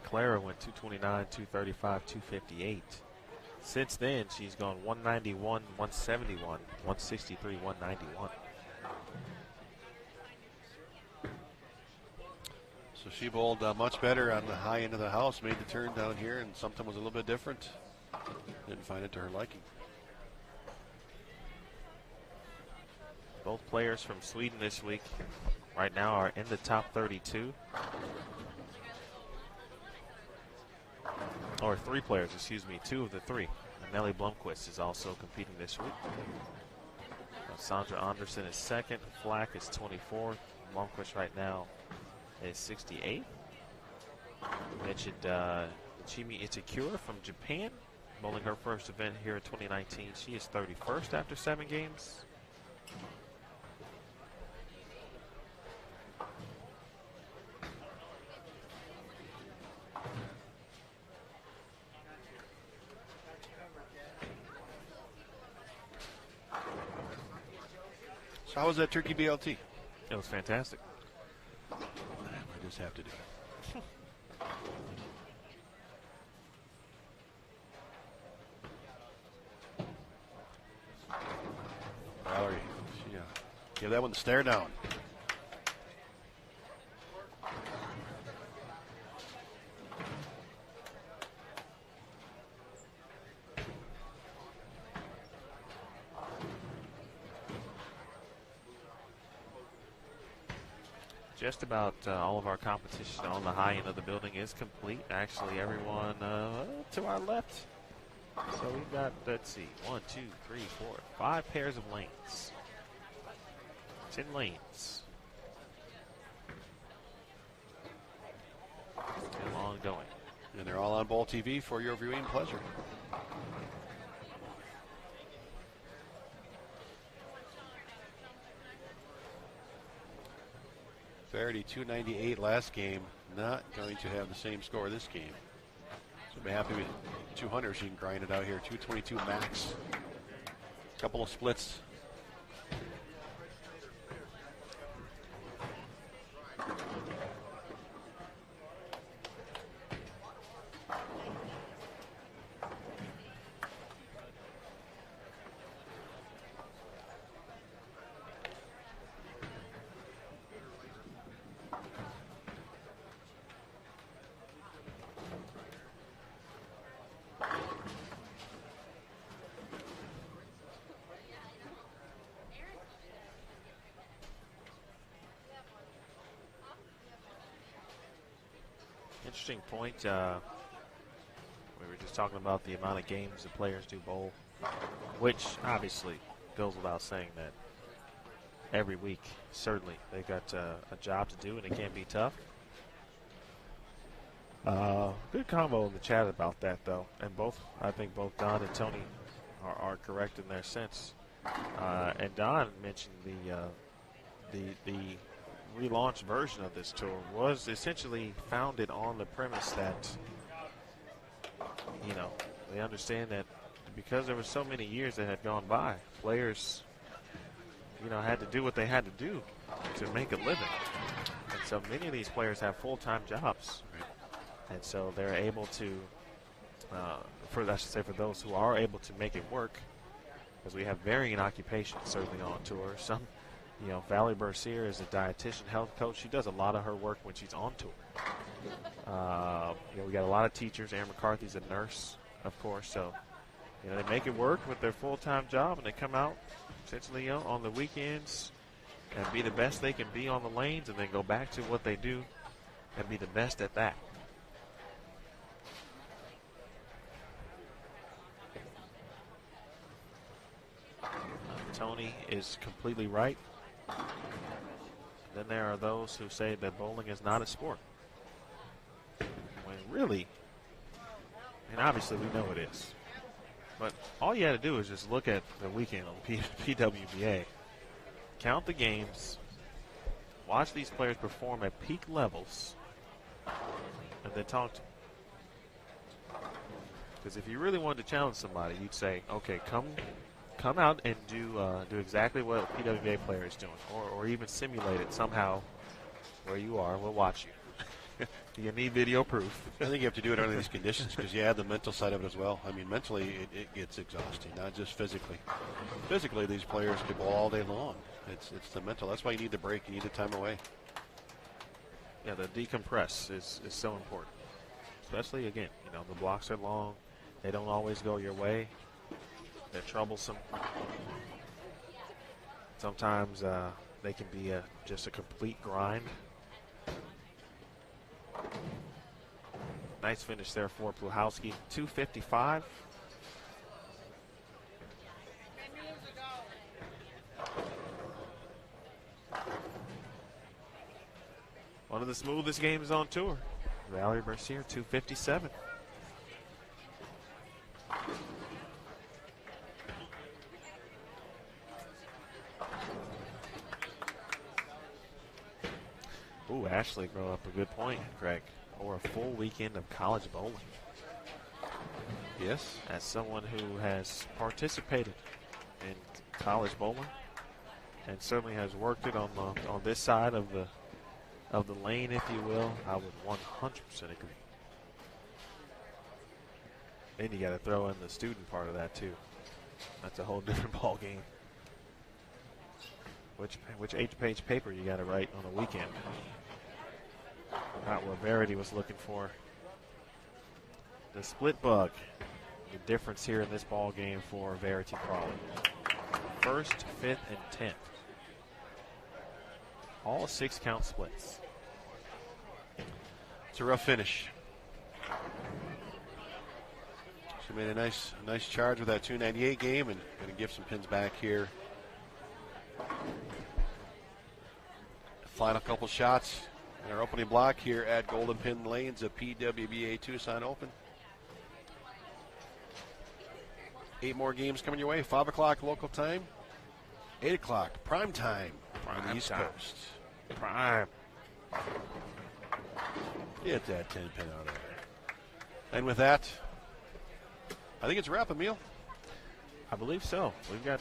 Clara went 229, 235, 258. Since then, she's gone 191, 171, 163, 191. So she bowled much better on the high end of the house, made the turn down here, and something was a little bit different. Didn't find it to her liking. Both players from Sweden this week right now are in the top 32. Or 3 players, excuse me, 2 of the 3. And Nelly Blomqvist is also competing this week. Sandra Anderson is 2nd. Flack is 24th. Blomqvist right now is 68th. Mentioned Chimi Ichikura from Japan, bowling her first event here in 2019. She is 31st after 7 games. So how was that turkey BLT? It was fantastic. I just have to do it. Valerie, she give that one the stare down. Just about all of our competition on the high end of the building is complete. Actually, everyone to our left. So we've got, let's see, 1, 2, 3, 4, 5 pairs of lanes. 10 lanes. Still ongoing. And they're all on Bowl TV for your viewing pleasure. Verity 298 last game, not going to have the same score this game. So be happy with 200. She can grind it out here. 222 max. Couple of splits. Interesting point. We were just talking about the amount of games the players do bowl, which obviously goes without saying that every week, certainly, they got a job to do, and it can be tough. Good combo in the chat about that, though, and I think both Don and Tony are correct in their sense. And Don mentioned the relaunched version of this tour was essentially founded on the premise that, they understand that because there were so many years that had gone by, players, had to do what they had to do to make a living. And so many of these players have full-time jobs. And so they're able to, for those who are able to make it work, because we have varying occupations certainly on tour. Some, Valerie Bercier is a dietitian, health coach. She does a lot of her work when she's on tour. We got a lot of teachers. Aaron McCarthy's a nurse, of course. So, they make it work with their full-time job, and they come out essentially on the weekends and be the best they can be on the lanes, and then go back to what they do and be the best at that. Tony is completely right. Then there are those who say that bowling is not a sport. When really, and obviously we know it is. But all you had to do is just look at the weekend on PWBA. Count the games. Watch these players perform at peak levels. And then talk to them. Because if you really wanted to challenge somebody, you'd say, okay, come out and do exactly what a PWBA player is doing, or even simulate it somehow where you are. We'll watch you. You need video proof. I think you have to do it under these conditions because you add the mental side of it as well. I mean, mentally it gets exhausting, not just physically. Physically, these players can bowl all day long. It's the mental. That's why you need the break. You need the time away. Yeah, the decompress is so important. Especially, again, the blocks are long. They don't always go your way. They're troublesome. Sometimes they can be just a complete grind. Nice finish there for Pluhowski. 255. One of the smoothest games on tour. Valerie Mercier, 257. Ooh, Ashley brought up a good point, Craig. Or a full weekend of college bowling. Yes. As someone who has participated in college bowling and certainly has worked it on this side of the lane, if you will, I would 100% agree. Then you got to throw in the student part of that too. That's a whole different ball game. Which 8-page paper you got to write on a weekend? Not what Verity was looking for. The split bug. The difference here in this ball game for Verity Crawley. 1st, 5th, and 10th. All 6-count splits. It's a rough finish. She made a nice charge with that 298 game and going to give some pins back here. Final couple shots in our opening block here at Golden Pin Lanes of PWBA Tucson Open. 8 more games coming your way. 5 o'clock local time. 8 o'clock prime time on the East Coast. Prime. Get that 10 pin out of there. And with that, I think it's a wrap, Emil. I believe so. We've got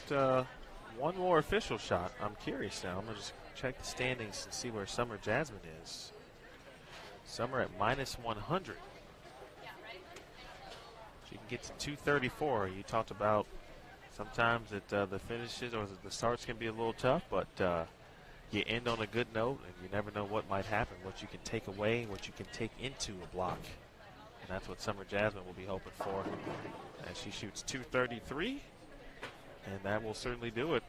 one more official shot. I'm curious now. I'm going to just check the standings and see where Summer Jasmine is. Summer at -100. She can get to 234. You talked about sometimes that the finishes or the starts can be a little tough, but you end on a good note, and you never know what might happen, what you can take away, what you can take into a block. And that's what Summer Jasmine will be hoping for as she shoots 233. And that will certainly do it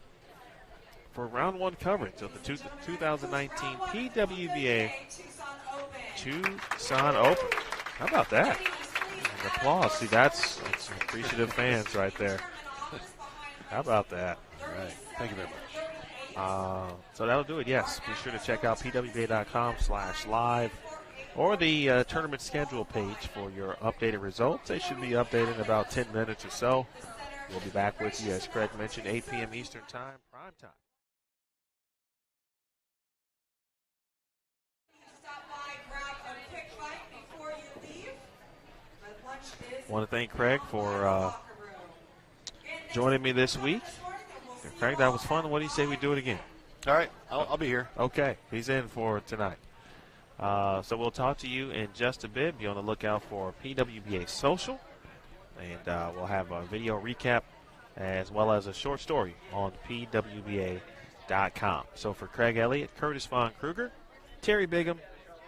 for round 1 coverage of the 2019 PWBA Tucson Open. How about that? An applause. See, that's appreciative fans right there. How about that? All right. Thank you very much. So that'll do it, yes. Be sure to check out pwba.com/live or the tournament schedule page for your updated results. They should be updated in about 10 minutes or so. We'll be back with you, as Craig mentioned, 8 p.m. Eastern Time, prime time. I want to thank Craig for joining me this week. Craig, that was fun. What do you say we do it again? All right. I'll be here. Okay. He's in for tonight. So we'll talk to you in just a bit. Be on the lookout for PWBA Social. And we'll have a video recap as well as a short story on PWBA.com. So for Craig Elliott, Curtis Von Kruger, Terry Bigham,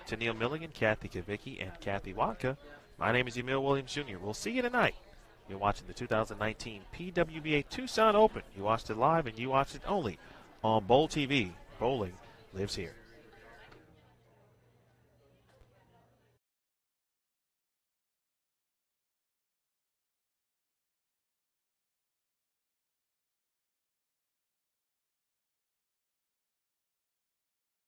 Tennille Milligan, Kathy Kavicki, and Kathy Watka, my name is Emil Williams Jr. We'll see you tonight. You're watching the 2019 PWBA Tucson Open. You watched it live and you watched it only on Bowl TV. Bowling lives here.